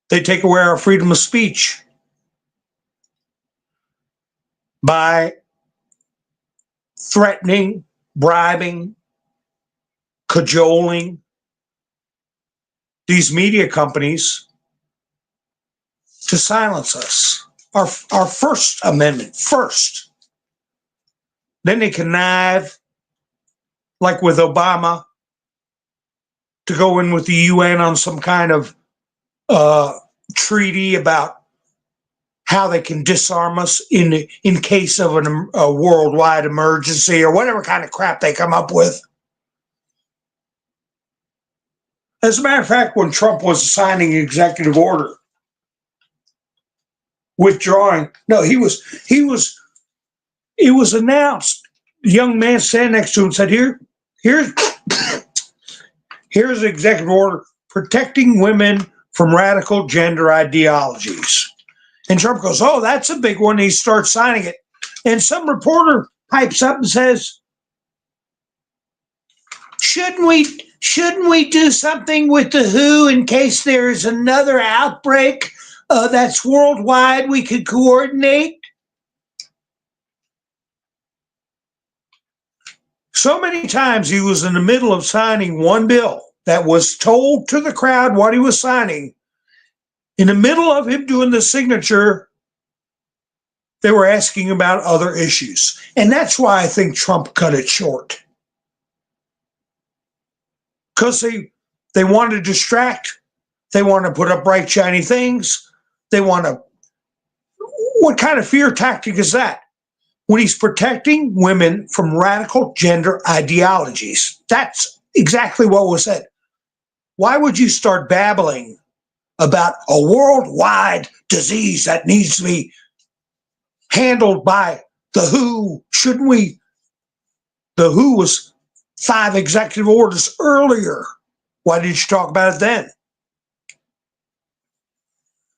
they take away our freedom of speech by threatening, bribing, cajoling these media companies to silence us. Our First Amendment, first. Then they connive, like with Obama, to go in with the UN on some kind of treaty about how they can disarm us in case of a worldwide emergency or whatever kind of crap they come up with. As a matter of fact, when Trump was signing an executive order withdrawing, it was announced. The young man standing next to him said, here's the executive order protecting women from radical gender ideologies. And Trump goes, oh, that's a big one. He starts signing it. And some reporter pipes up and says, shouldn't we do something with the WHO in case there is another outbreak that's worldwide we could coordinate? So many times he was in the middle of signing one bill that was told to the crowd what he was signing. In the middle of him doing the signature, they were asking about other issues. And that's why I think Trump cut it short. Because they want to distract. They want to put up bright, shiny things. They want to... What kind of fear tactic is that? When he's protecting women from radical gender ideologies. That's exactly what was said. Why would you start babbling about a worldwide disease that needs to be handled by the WHO? Shouldn't we? The WHO was 5 executive orders earlier. Why didn't you talk about it then?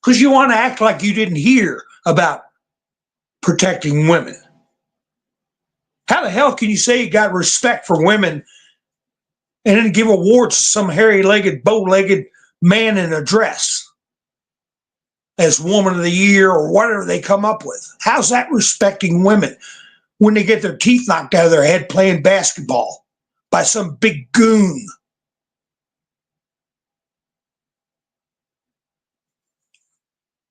Because you want to act like you didn't hear about protecting women. How the hell can you say you got respect for women and then give awards to some hairy-legged, bow-legged man in a dress as Woman of the Year or whatever they come up with? How's that respecting women when they get their teeth knocked out of their head playing basketball by some big goon?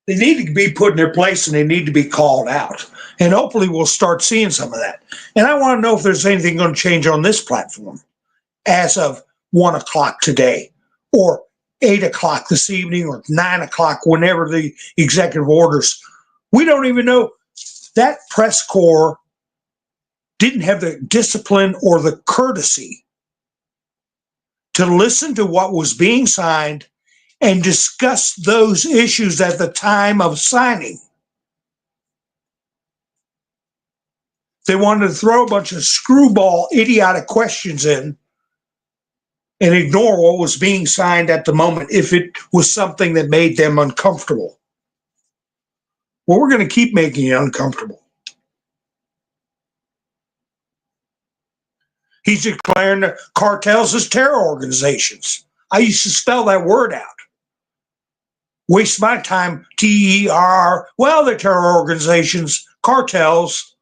They need to be put in their place and they need to be called out. And hopefully we'll start seeing some of that. And I want to know if there's anything going to change on this platform as of 1 o'clock today or 8 o'clock this evening or 9 o'clock, whenever the executive orders. We don't even know. That press corps didn't have the discipline or the courtesy to listen to what was being signed and discuss those issues at the time of signing. They wanted to throw a bunch of screwball, idiotic questions in and ignore what was being signed at the moment if it was something that made them uncomfortable. Well, we're going to keep making you uncomfortable. He's declaring the cartels as terror organizations. I used to spell that word out. Waste my time, T-E-R-R. Well, they're terror organizations, cartels.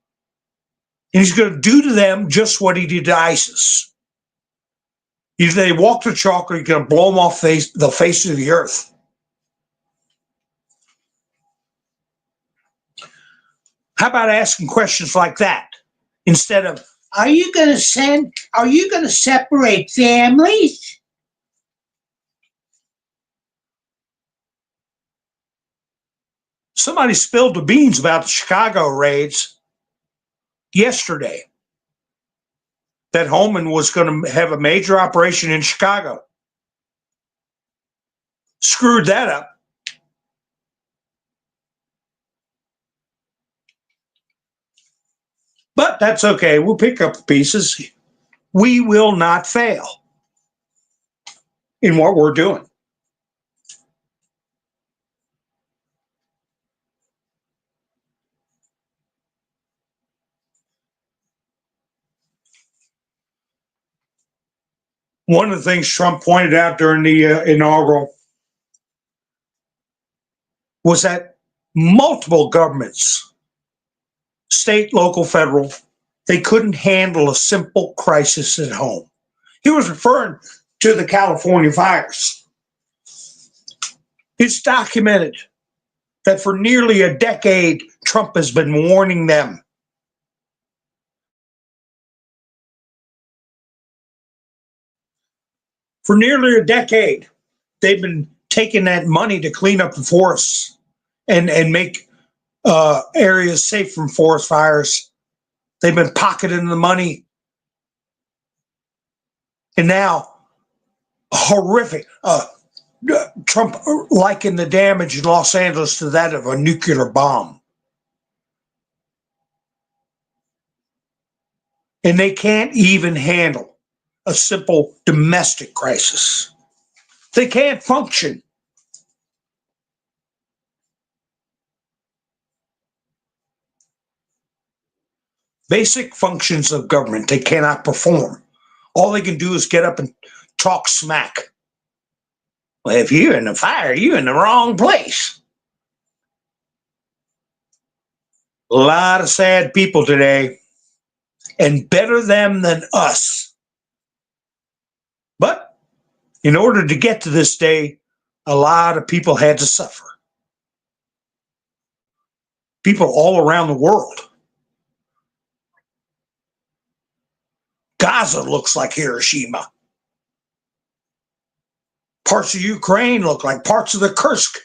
And he's going to do to them just what he did to ISIS. Either they walk the chalk or he's going to blow them off the face of the earth. How about asking questions like that instead of, are you going to separate families? Somebody spilled the beans about the Chicago raids yesterday. That Holman was going to have a major operation in Chicago. Screwed that up. But that's okay. We'll pick up the pieces. We will not fail in what we're doing. One of the things Trump pointed out during the inaugural was that multiple governments, state, local, federal, they couldn't handle a simple crisis at home. He was referring to the California fires. It's documented that for nearly a decade, Trump has been warning them. For nearly a decade, they've been taking that money to clean up the forests and make areas safe from forest fires. They've been pocketing the money. And now, horrific. Trump likened the damage in Los Angeles to that of a nuclear bomb. And they can't even handle a simple domestic crisis. They can't function. Basic functions of government, they cannot perform. All they can do is get up and talk smack. Well, if you're in the fire, you're in the wrong place. A lot of sad people today, and better them than us. But in order to get to this day, a lot of people had to suffer. People all around the world. Gaza looks like Hiroshima. Parts of Ukraine look like parts of the Kursk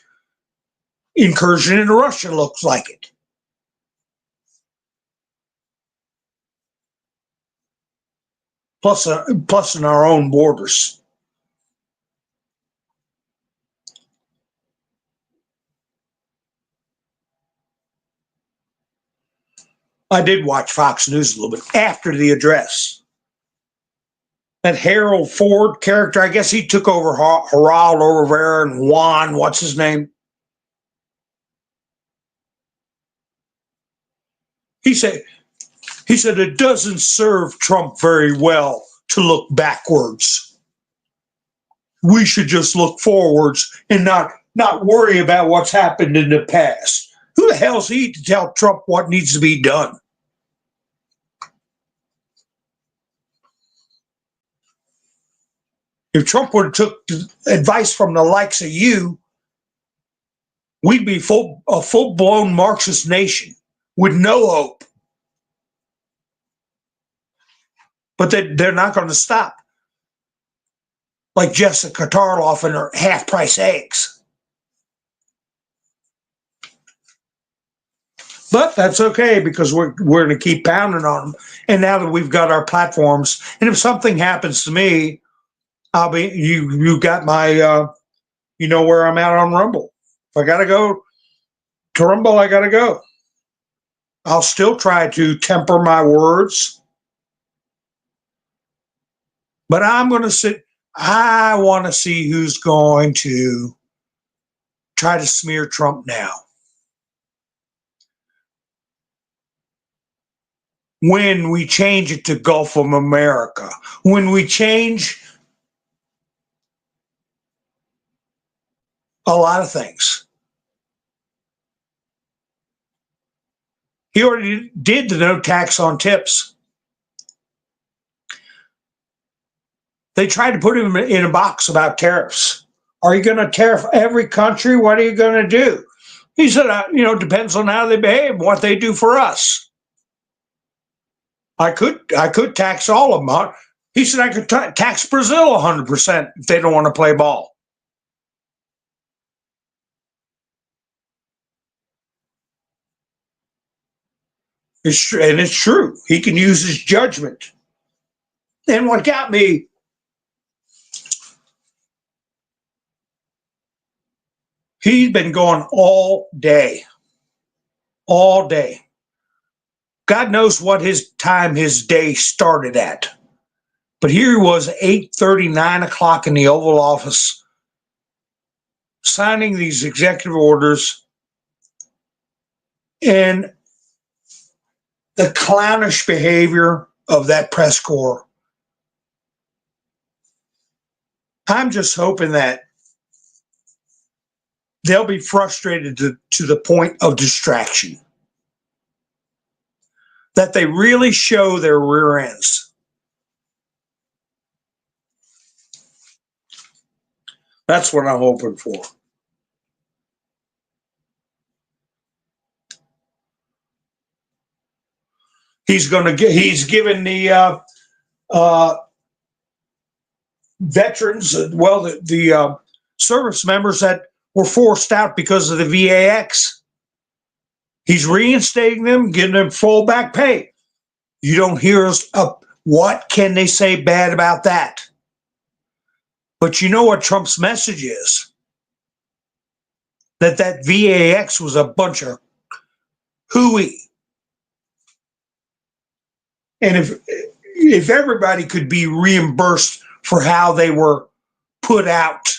incursion into Russia looks like it. Plus in our own borders. I did watch Fox News a little bit after the address. That Harold Ford character, I guess he took over Geraldo Rivera and Juan, what's his name? He said it doesn't serve Trump very well to look backwards. We should just look forwards and not worry about what's happened in the past. Who the hell's he to tell Trump what needs to be done? If Trump would have took advice from the likes of you, we'd be a full-blown Marxist nation with no hope. But they're not going to stop. Like Jessica Tarloff and her half-price eggs. But that's okay because we're going to keep pounding on them. And now that we've got our platforms, and if something happens to me, I'll be you got my You know where I'm at on Rumble. If I got to go to Rumble, I got to go. I'll still try to temper my words, but I'm going to sit. I want to see who's going to try to smear Trump now. When we change it to Gulf of America, when we change a lot of things. He already did the no tax on tips. They tried to put him in a box about tariffs. Are you going to tariff every country? What are you going to do? He said, depends on how they behave, what they do for us. I could tax all of them. He said I could tax Brazil 100% if they don't want to play ball. It's true, and it's true. He can use his judgment. And what got me, he's been going all day. All day. God knows what his day started at. But here he was, 8:30, 9 o'clock in the Oval Office, signing these executive orders, and the clownish behavior of that press corps. I'm just hoping that they'll be frustrated to the point of distraction, that they really show their rear ends. That's what I'm hoping for. He's given the veterans, the service members that were forced out because of the VAX. He's reinstating them, giving them full back pay. You don't hear us up. What can they say bad about that? But you know what Trump's message is? That VAX was a bunch of hooey. And if everybody could be reimbursed for how they were put out,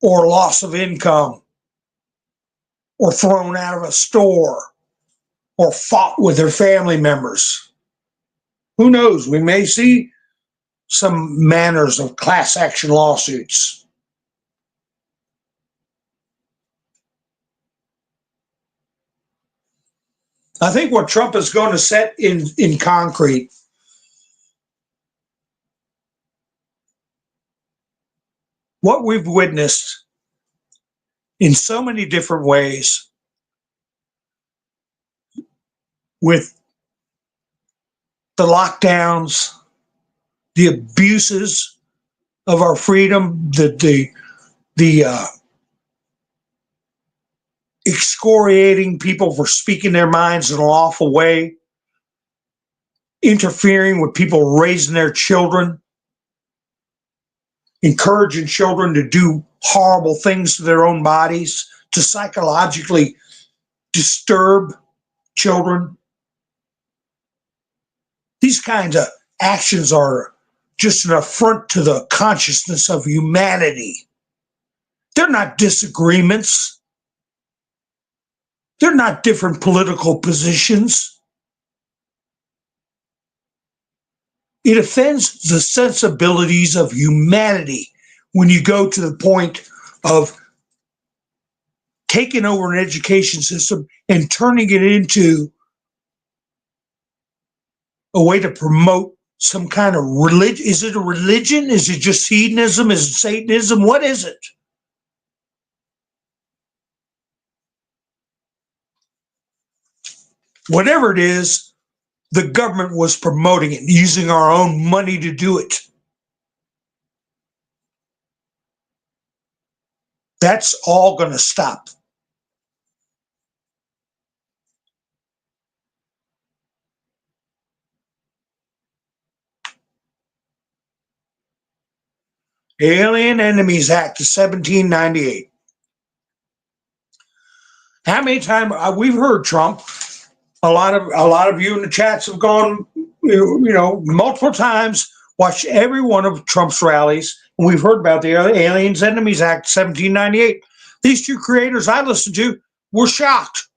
or loss of income, or thrown out of a store, or fought with their family members, who knows? We may see some manners of class action lawsuits. I think what Trump is going to set in concrete what we've witnessed in so many different ways with the lockdowns, the abuses of our freedom, the excoriating people for speaking their minds in a lawful way, interfering with people raising their children, encouraging children to do horrible things to their own bodies, to psychologically disturb children. These kinds of actions are just an affront to the consciousness of humanity. They're not disagreements. They're not different political positions. It offends the sensibilities of humanity when you go to the point of taking over an education system and turning it into a way to promote some kind of religion. Is it a religion? Is it just hedonism? Is it Satanism? What is it? Whatever it is, the government was promoting it, using our own money to do it. That's all going to stop. Alien Enemies Act of 1798. How many times we've heard Trump? A lot of you in the chats have gone, multiple times. Watched every one of Trump's rallies, and we've heard about the Aliens Enemies Act 1798. These two creators I listened to were shocked.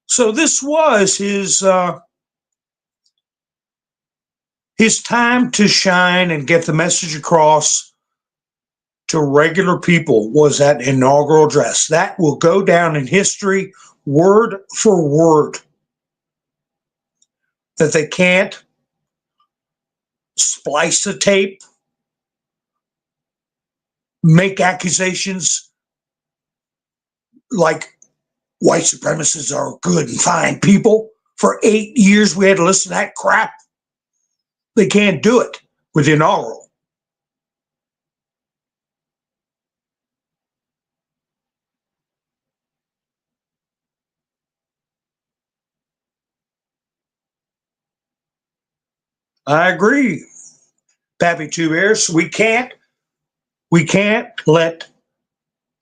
So this was his time to shine and get the message across to regular people, was that inaugural address. That will go down in history word for word. That they can't splice the tape, make accusations like white supremacists are good and fine people. For 8 years, we had to listen to that crap. They can't do it with the inaugural. I agree, Pappy Two Bears. We can't let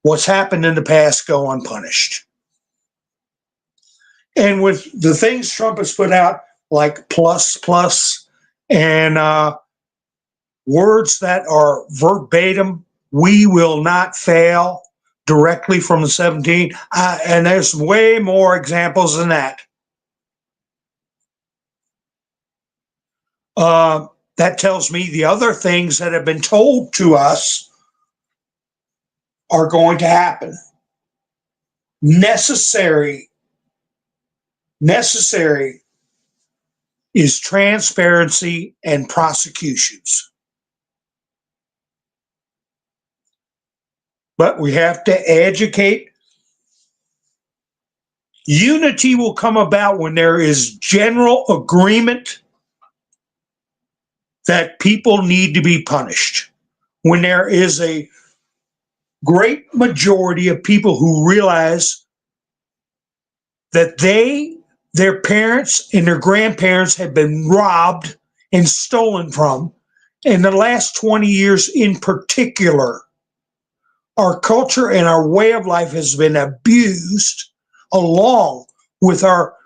what's happened in the past go unpunished. And with the things Trump has put out, like plus, and words that are verbatim, we will not fail, directly from the 17. And there's way more examples than that. That tells me the other things that have been told to us are going to happen. Necessary is transparency and prosecutions. But we have to educate. Unity will come about when there is general agreement that people need to be punished. When there is a great majority of people who realize that their parents and their grandparents have been robbed and stolen from. In the last 20 years in particular, our culture and our way of life has been abused along with our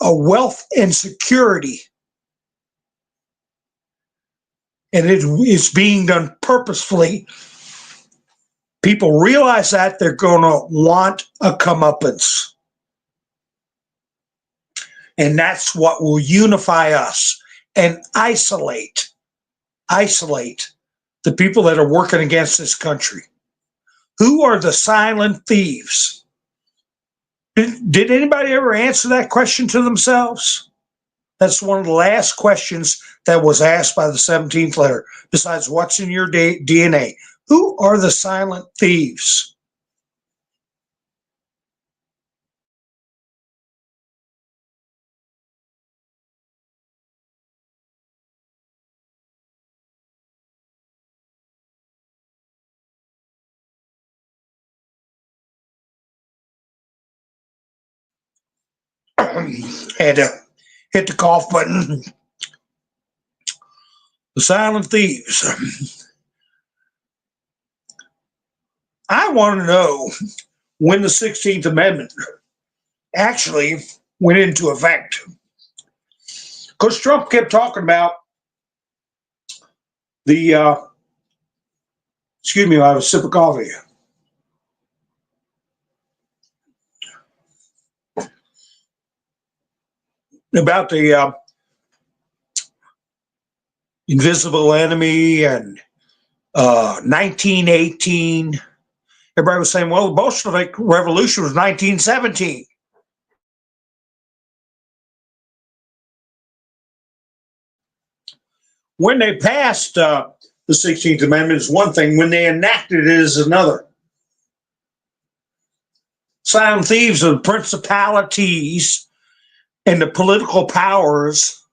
wealth and security. And it is being done purposefully. People realize that they're going to want a comeuppance. And that's what will unify us and isolate the people that are working against this country. Who are the silent thieves? Did anybody ever answer that question to themselves? That's one of the last questions that was asked by the 17th letter, besides what's in your DNA. Who are the silent thieves? Had to hit the cough button. The silent thieves. I want to know when the 16th Amendment actually went into effect. Because Trump kept talking about the, excuse me, I have a sip of coffee. About the invisible enemy and 1918. Everybody was saying, well, the Bolshevik Revolution was 1917. When they passed the 16th Amendment is one thing. When they enacted it is another. Silent thieves are the principalities and the political powers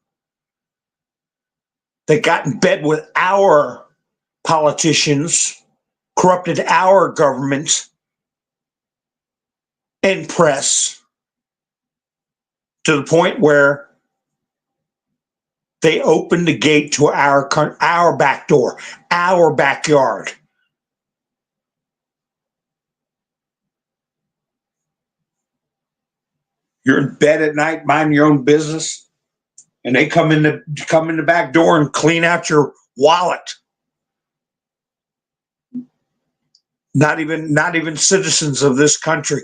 that got in bed with our politicians, corrupted our government and press to the point where They opened the gate to our back door, our backyard. You're in bed at night, mind your own business, and they come in the back door and clean out your wallet. Not even citizens of this country.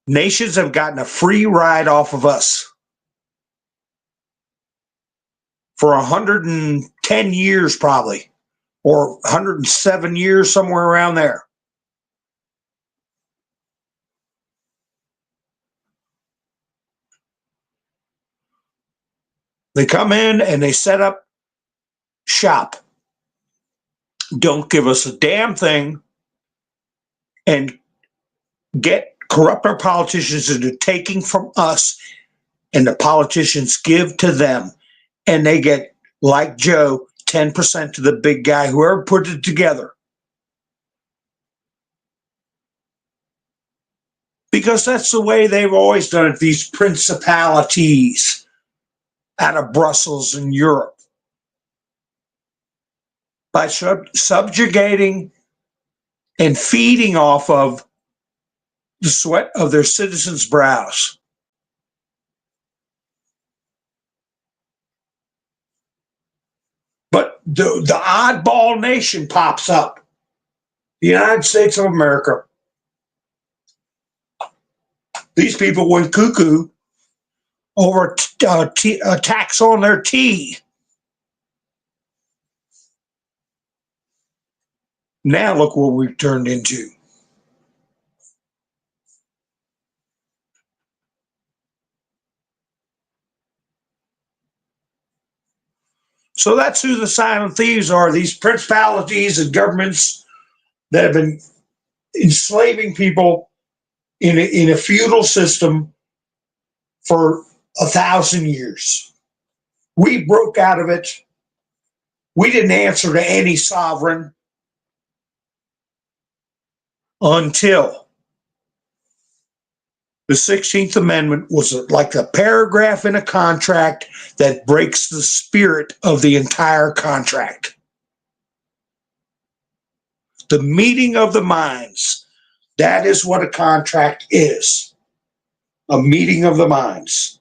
Nations have gotten a free ride off of us for 110 years, probably, or 107 years, somewhere around there. They come in and they set up shop. Don't give us a damn thing, and corrupt our politicians into taking from us, and the politicians give to them, and they get, like Joe, 10% to the big guy, whoever put it together. Because that's the way they've always done it, these principalities out of Brussels and Europe. By subjugating and feeding off of the sweat of their citizens' brows. But the oddball nation pops up, the United States of America. These people went cuckoo over a tax on their tea. Now look what we've turned into. So that's who the silent thieves are, these principalities and governments that have been enslaving people in a feudal system for 1,000 years. We broke out of it. We didn't answer to any sovereign until the 16th Amendment was like a paragraph in a contract that breaks the spirit of the entire contract. The meeting of the minds. That is what a contract is. A meeting of the minds.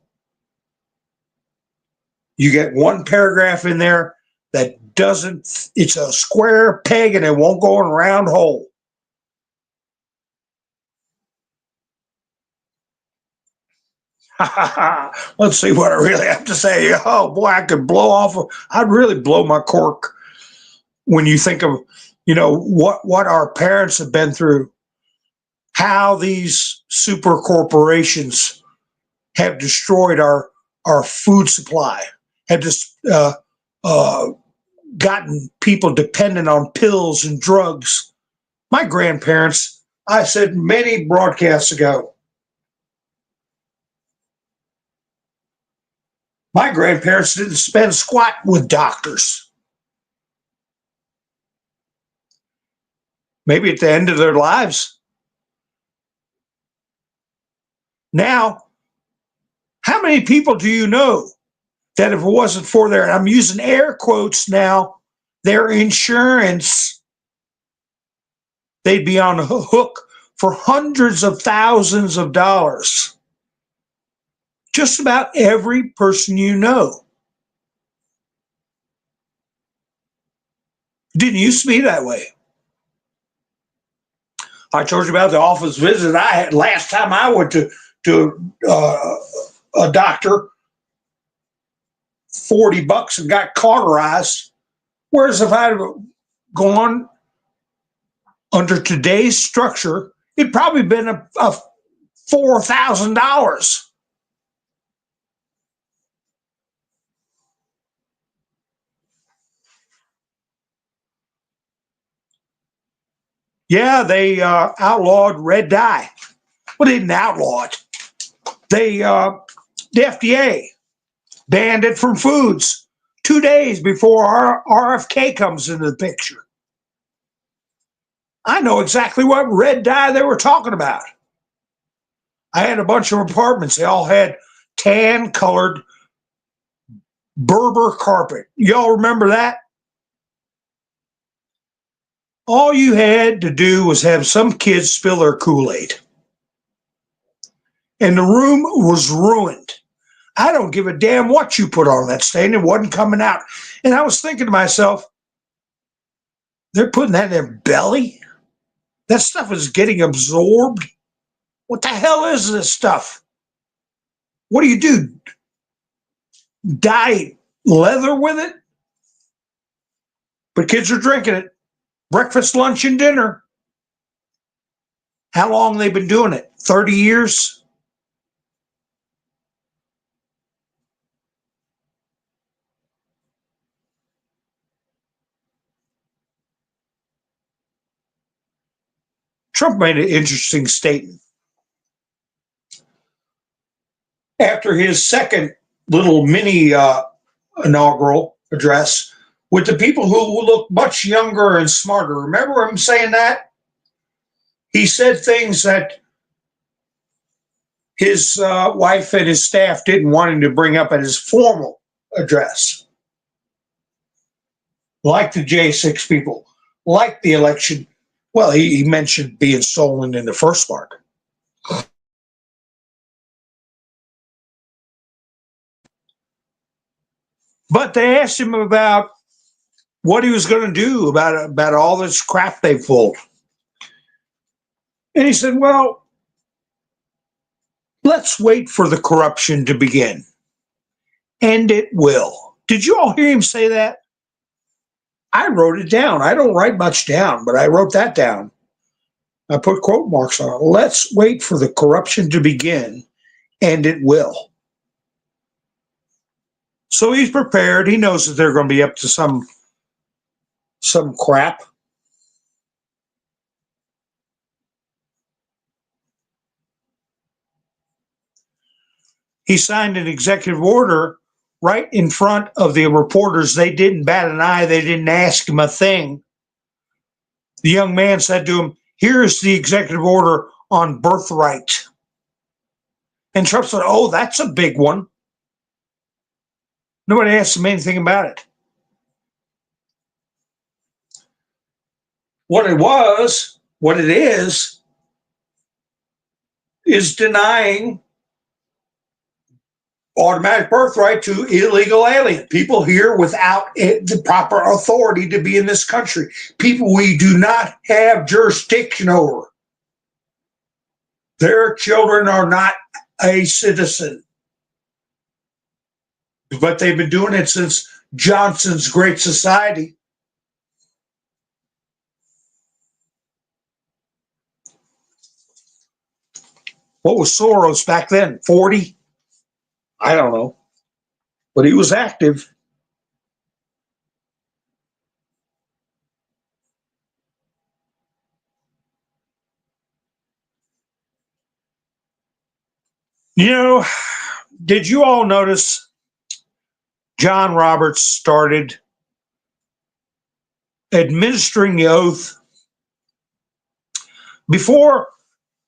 You get one paragraph in there that doesn't, it's a square peg and it won't go in a round hole. Let's see what I really have to say. Oh boy, I could I'd really blow my cork when you think of, what our parents have been through, how these super corporations have destroyed our food supply, have just gotten people dependent on pills and drugs. My grandparents, I said many broadcasts ago, my grandparents didn't spend squat with doctors. Maybe at the end of their lives. Now, how many people do you know that if it wasn't for their, and I'm using air quotes now, their insurance, they'd be on the hook for hundreds of thousands of dollars? Just about every person you know. Didn't used to be that way. I told you about the office visit I had last time I went to a doctor, $40 and got cauterized. Whereas if I had gone under today's structure, it'd probably been a $4,000. Yeah, they outlawed red dye. Well, they didn't outlaw it. The FDA banned it from foods 2 days before our RFK comes into the picture. I know exactly what red dye they were talking about. I had a bunch of apartments. They all had tan-colored Berber carpet. Y'all remember that? All you had to do was have some kids spill their Kool-Aid, and the room was ruined. I don't give a damn what you put on that stain. It wasn't coming out. And I was thinking to myself, they're putting that in their belly? That stuff is getting absorbed? What the hell is this stuff? What do? Dye leather with it? But kids are drinking it. Breakfast, lunch, and dinner. How long they been doing it? 30 years? Trump made an interesting statement. After his second little mini inaugural address with the people who look much younger and smarter. Remember him saying that? He said things that his wife and his staff didn't want him to bring up at his formal address. Like the J6 people, like the election. Well, he mentioned being stolen in the first part. But they asked him about what he was going to do about all this crap they pulled. And he said, well, let's wait for the corruption to begin. And it will. Did you all hear him say that? I wrote it down. I don't write much down, but I wrote that down. I put quote marks on it. Let's wait for the corruption to begin, and it will. So he's prepared. He knows that they're going to be up to some crap. He signed an executive order right in front of the reporters. They didn't bat an eye. They didn't ask him a thing. The young man said to him, here's the executive order on birthright. And Trump said, oh, that's a big one. Nobody asked him anything about it. What it is denying automatic birthright to illegal alien people here without the proper authority to be in this country. People we do not have jurisdiction over. Their children are not a citizen. But they've been doing it since Johnson's Great Society. What was Soros back then? 40? I don't know. But he was active. You know, did you all notice John Roberts started administering the oath before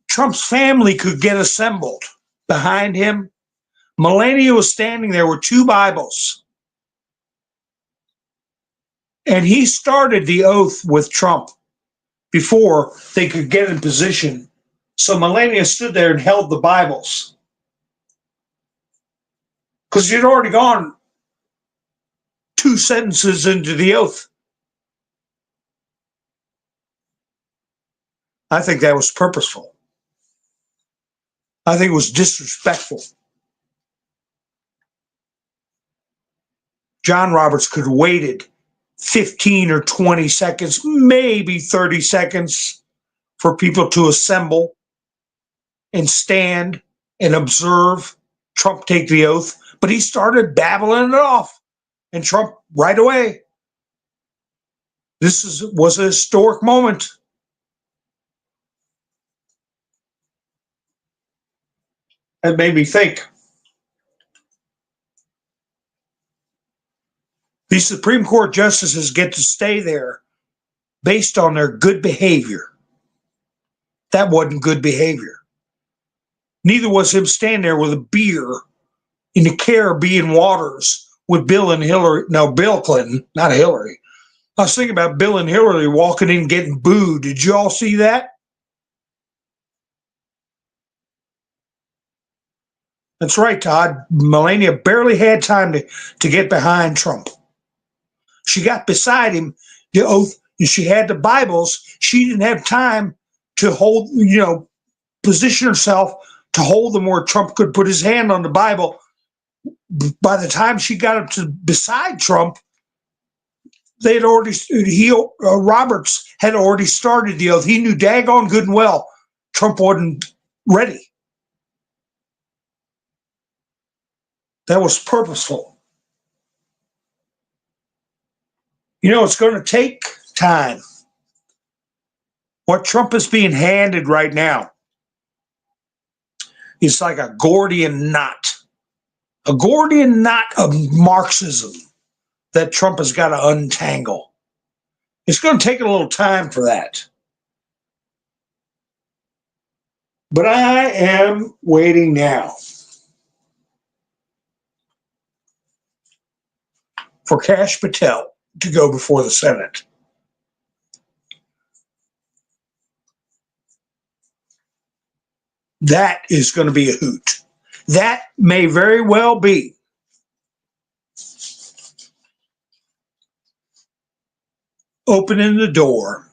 Trump's family could get assembled behind him? Melania was standing there with two Bibles. And he started the oath with Trump before they could get in position. So Melania stood there and held the Bibles. Because she'd already gone 2 sentences into the oath. I think that was purposeful. I think it was disrespectful. John Roberts could have waited 15 or 20 seconds, maybe 30 seconds for people to assemble and stand and observe Trump take the oath. But he started babbling it off. And Trump, right away, was a historic moment. It made me think. These Supreme Court justices get to stay there based on their good behavior. That wasn't good behavior. Neither was him standing there with a beer in the Caribbean waters with Bill and Hillary. No, Bill Clinton, not Hillary. I was thinking about Bill and Hillary walking in getting booed. Did you all see that? That's right, Todd. Melania barely had time to get behind Trump. She got beside him, the oath, and she had the Bibles. She didn't have time to hold, position herself to hold them where Trump could put his hand on the Bible. By the time she got up to beside Trump, they had already, Roberts had already started the oath. He knew daggone good and well Trump wasn't ready. That was purposeful. It's going to take time. What Trump is being handed right now is like a Gordian knot of Marxism that Trump has got to untangle. It's going to take a little time for that. But I am waiting now for Kash Patel to go before the Senate. That is going to be a hoot. That may very well be opening the door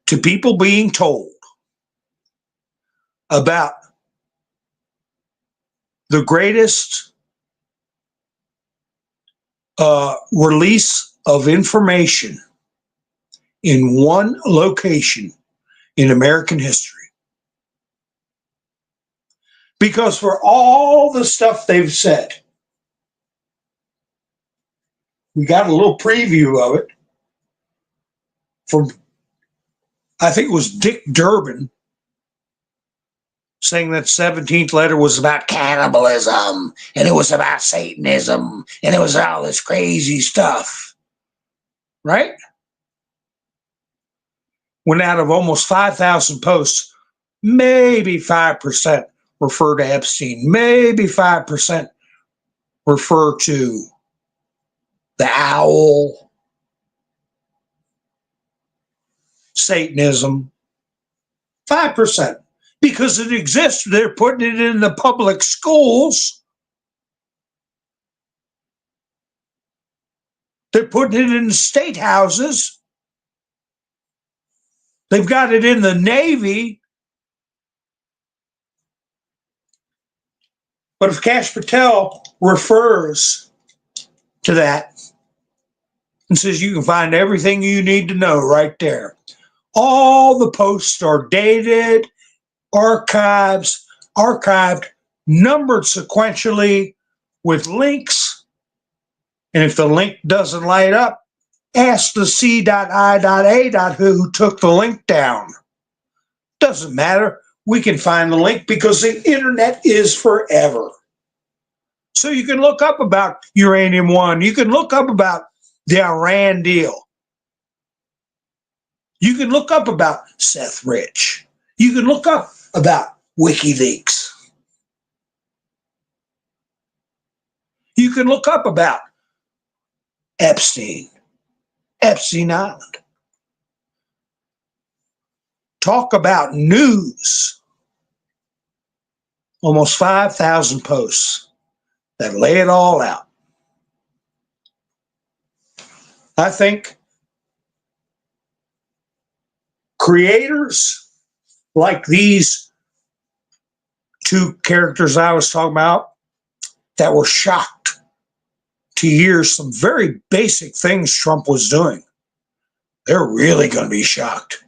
to people being told about the greatest release of information in one location in American history. Because for all the stuff they've said, we got a little preview of it from, I think it was Dick Durbin, saying that 17th letter was about cannibalism, and it was about Satanism, and it was all this crazy stuff. Right? When out of almost 5,000 posts, maybe 5% refer to Epstein, maybe 5% refer to the owl, Satanism. 5%. Because it exists. They're putting it in the public schools. They're putting it in state houses. They've got it in the Navy. But if Kash Patel refers to that and says you can find everything you need to know right there, all the posts are dated, archived, numbered sequentially with links. And if the link doesn't light up, ask the C.I.A. who took the link down. Doesn't matter. We can find the link because the internet is forever. So you can look up about Uranium One. You can look up about the Iran deal. You can look up about Seth Rich. You can look up about WikiLeaks. You can look up about Epstein Island. Talk about news. Almost 5,000 posts that lay it all out. I think creators like these two characters I was talking about that were shocked to hear some very basic things Trump was doing, they're really going to be shocked.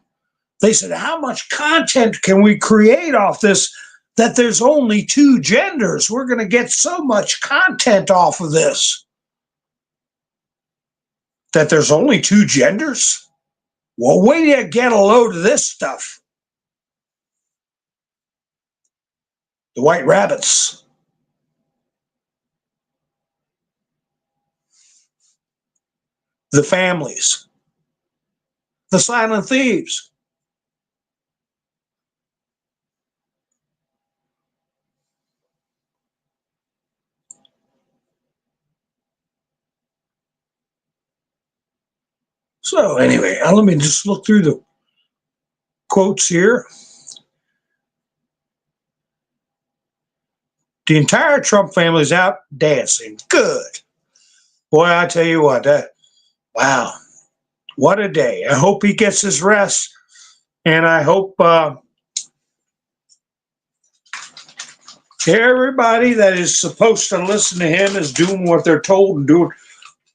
They said, how much content can we create off this that there's only two genders? We're going to get so much content off of this. That there's only two genders? Well, wait till you get a load of this stuff. The White Rabbits. The families. The silent thieves. So anyway, let me just look through the quotes here. The entire Trump family is out dancing. Good. Boy, I tell you what, wow, what a day. I hope he gets his rest, and I hope everybody that is supposed to listen to him is doing what they're told and doing.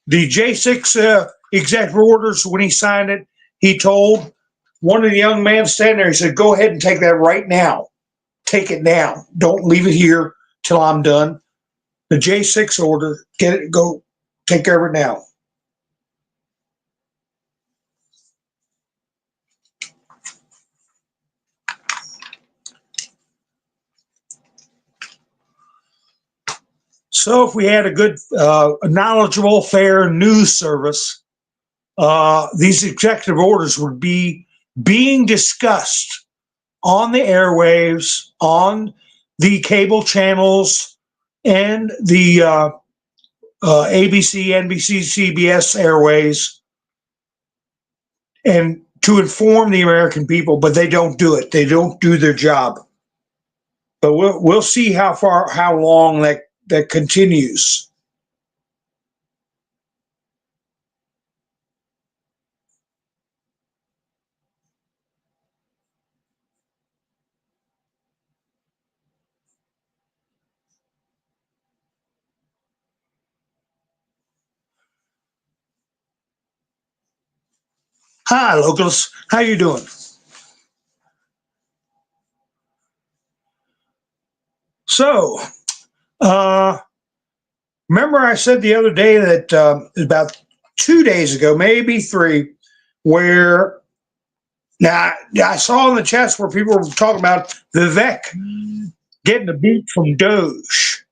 The J6 executive orders, when he signed it, he told one of the young men standing there, he said, go ahead and take that right now. Take it now. Don't leave it here till I'm done. The J6 order, get it, go take care of it now. So if we had a good, knowledgeable, fair news service, these executive orders would be being discussed on the airwaves, on the cable channels, and the ABC, NBC, CBS airways, and to inform the American people, but they don't do it. They don't do their job. But we'll see how long that continues. Hi, locals. How you doing? So, remember I said the other day that about 2 days ago, maybe three, where now I saw in the chats where people were talking about Vivek getting a beat from Doge.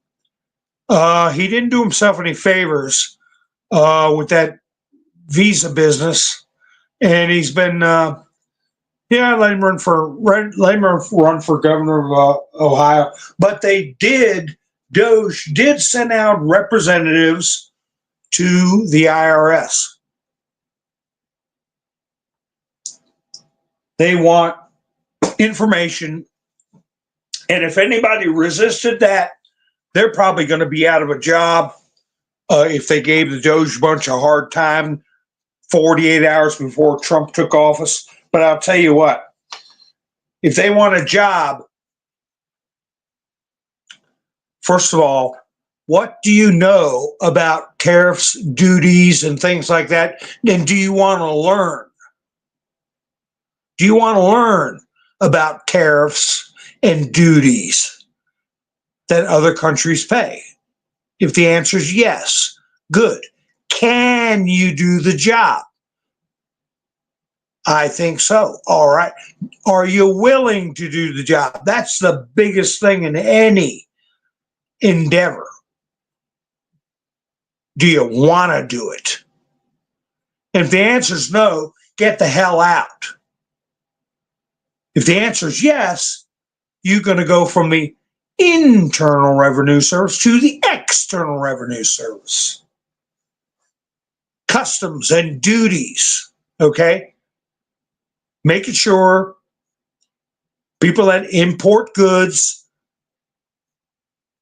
He didn't do himself any favors with that visa business, and he's been let him run for governor of Ohio. But Doge did send out representatives to the IRS. They want information, and if anybody resisted that, they're probably going to be out of a job if they gave the Doge bunch a hard time 48 hours before Trump took office. But I'll tell you what, if they want a job, first of all, what do you know about tariffs, duties, and things like that? And do you want to learn? Do you want to learn about tariffs and duties that other countries pay? If the answer is yes, good. Can you do the job? I think so. All right. Are you willing to do the job? That's the biggest thing in any endeavor. Do you want to do it? And if the answer is no, get the hell out. If the answer is yes, you're going to go from the Internal Revenue Service to the External Revenue Service. Customs and duties, okay? Making sure people that import goods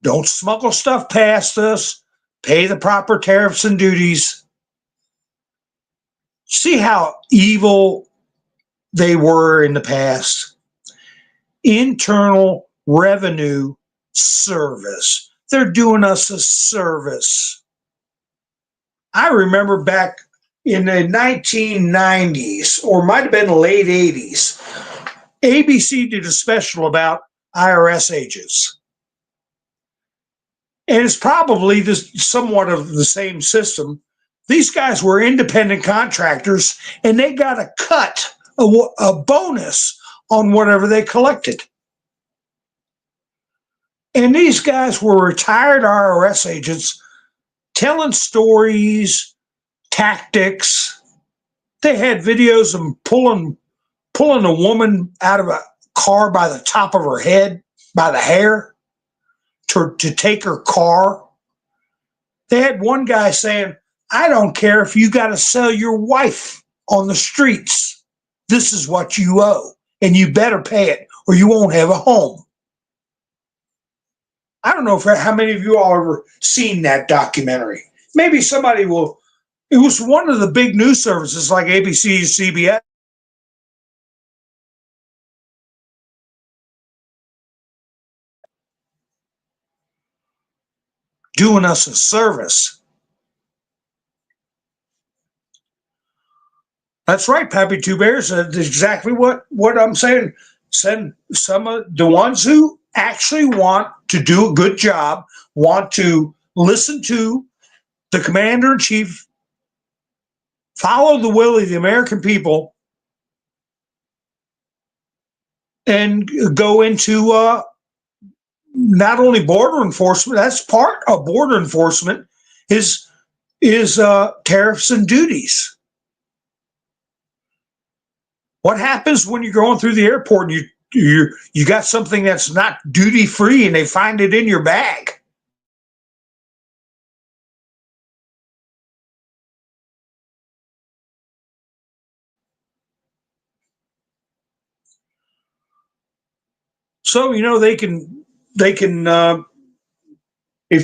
don't smuggle stuff past us, pay the proper tariffs and duties. See how evil they were in the past. Internal Revenue Service. They're doing us a service. I remember back in the 1990s, or might have been the late 80s, ABC did a special about IRS agents. And it's probably somewhat of the same system. These guys were independent contractors, and they got a cut, a bonus on whatever they collected. And these guys were retired IRS agents telling stories, tactics. They had videos of them pulling a woman out of a car by the top of her head, by the hair, to take her car. They had one guy saying, I don't care if you got to sell your wife on the streets. This is what you owe, and you better pay it or you won't have a home. I don't know how many of you all ever seen that documentary. Maybe somebody will. It was one of the big news services like ABC, CBS. Doing us a service. That's right, Pappy Two Bears. That's exactly what I'm saying. Send some of the ones who actually want to do a good job, want to listen to the commander in chief, follow the will of the American people, and go into not only border enforcement. That's part of border enforcement. Is tariffs and duties. What happens when you're going through the airport and you got something that's not duty free and they find it in your bag? So they can if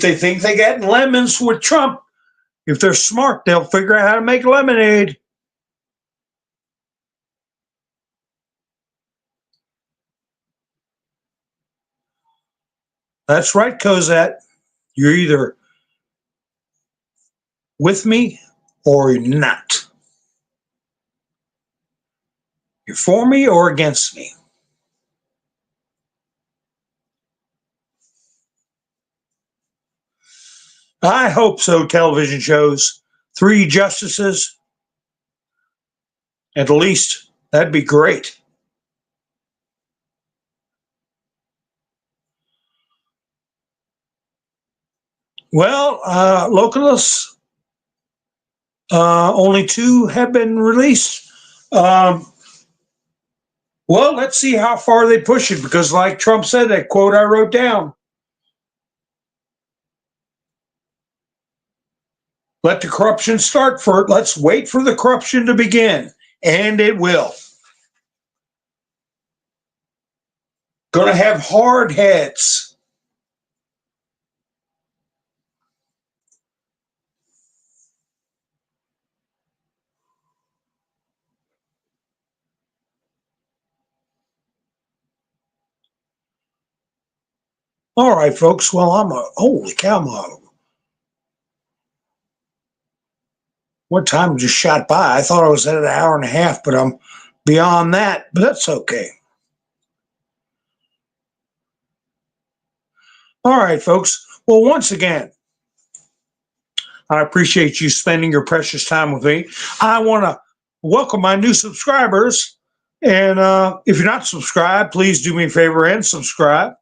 they think they got lemons with Trump, if they're smart, they'll figure out how to make lemonade. That's right, Cosette. You're either with me or you're not. You're for me or against me. I hope so. Television shows, 3 justices, at least. That'd be great. Well, localists, only 2 have been released. Well, let's see how far they push it, because like Trump said, that quote I wrote down, let the corruption start for it. Let's wait for the corruption to begin, and it will. Going to have hard heads. All right, folks. Well, holy cow, what time just shot by? I thought I was at an hour and a half, but I'm beyond that, but that's okay. All right, folks. Well, once again, I appreciate you spending your precious time with me. I want to welcome my new subscribers. And if you're not subscribed, please do me a favor and subscribe.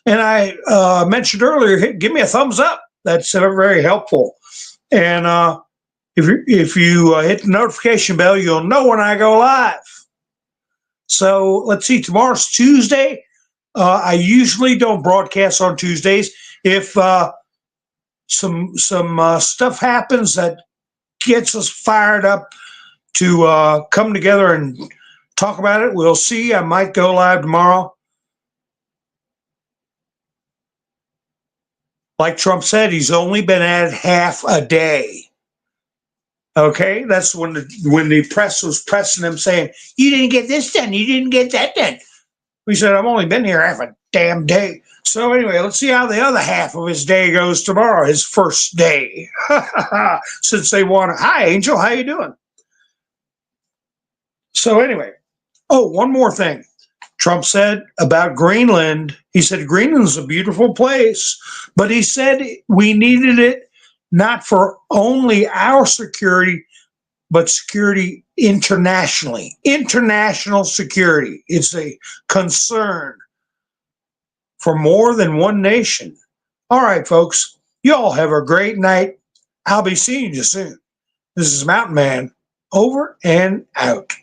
And I mentioned earlier, give me a thumbs up. That's very helpful. And if you hit the notification bell, you'll know when I go live. So let's see, tomorrow's Tuesday. I usually don't broadcast on Tuesdays. If some stuff happens that gets us fired up to come together and talk about it, we'll see. I might go live tomorrow. Like Trump said, he's only been at it half a day. Okay, that's when the press was pressing him, saying, "You didn't get this done. You didn't get that done." He said, "I've only been here half a damn day." So anyway, let's see how the other half of his day goes tomorrow, his first day. Since they want to. Hi, Angel. How you doing? So anyway, one more thing. Trump said about Greenland, he said Greenland's a beautiful place, but he said we needed it not for only our security, but security internationally. International security is a concern for more than one nation. All right, folks, you all have a great night. I'll be seeing you soon. This is Mountain Man, over and out.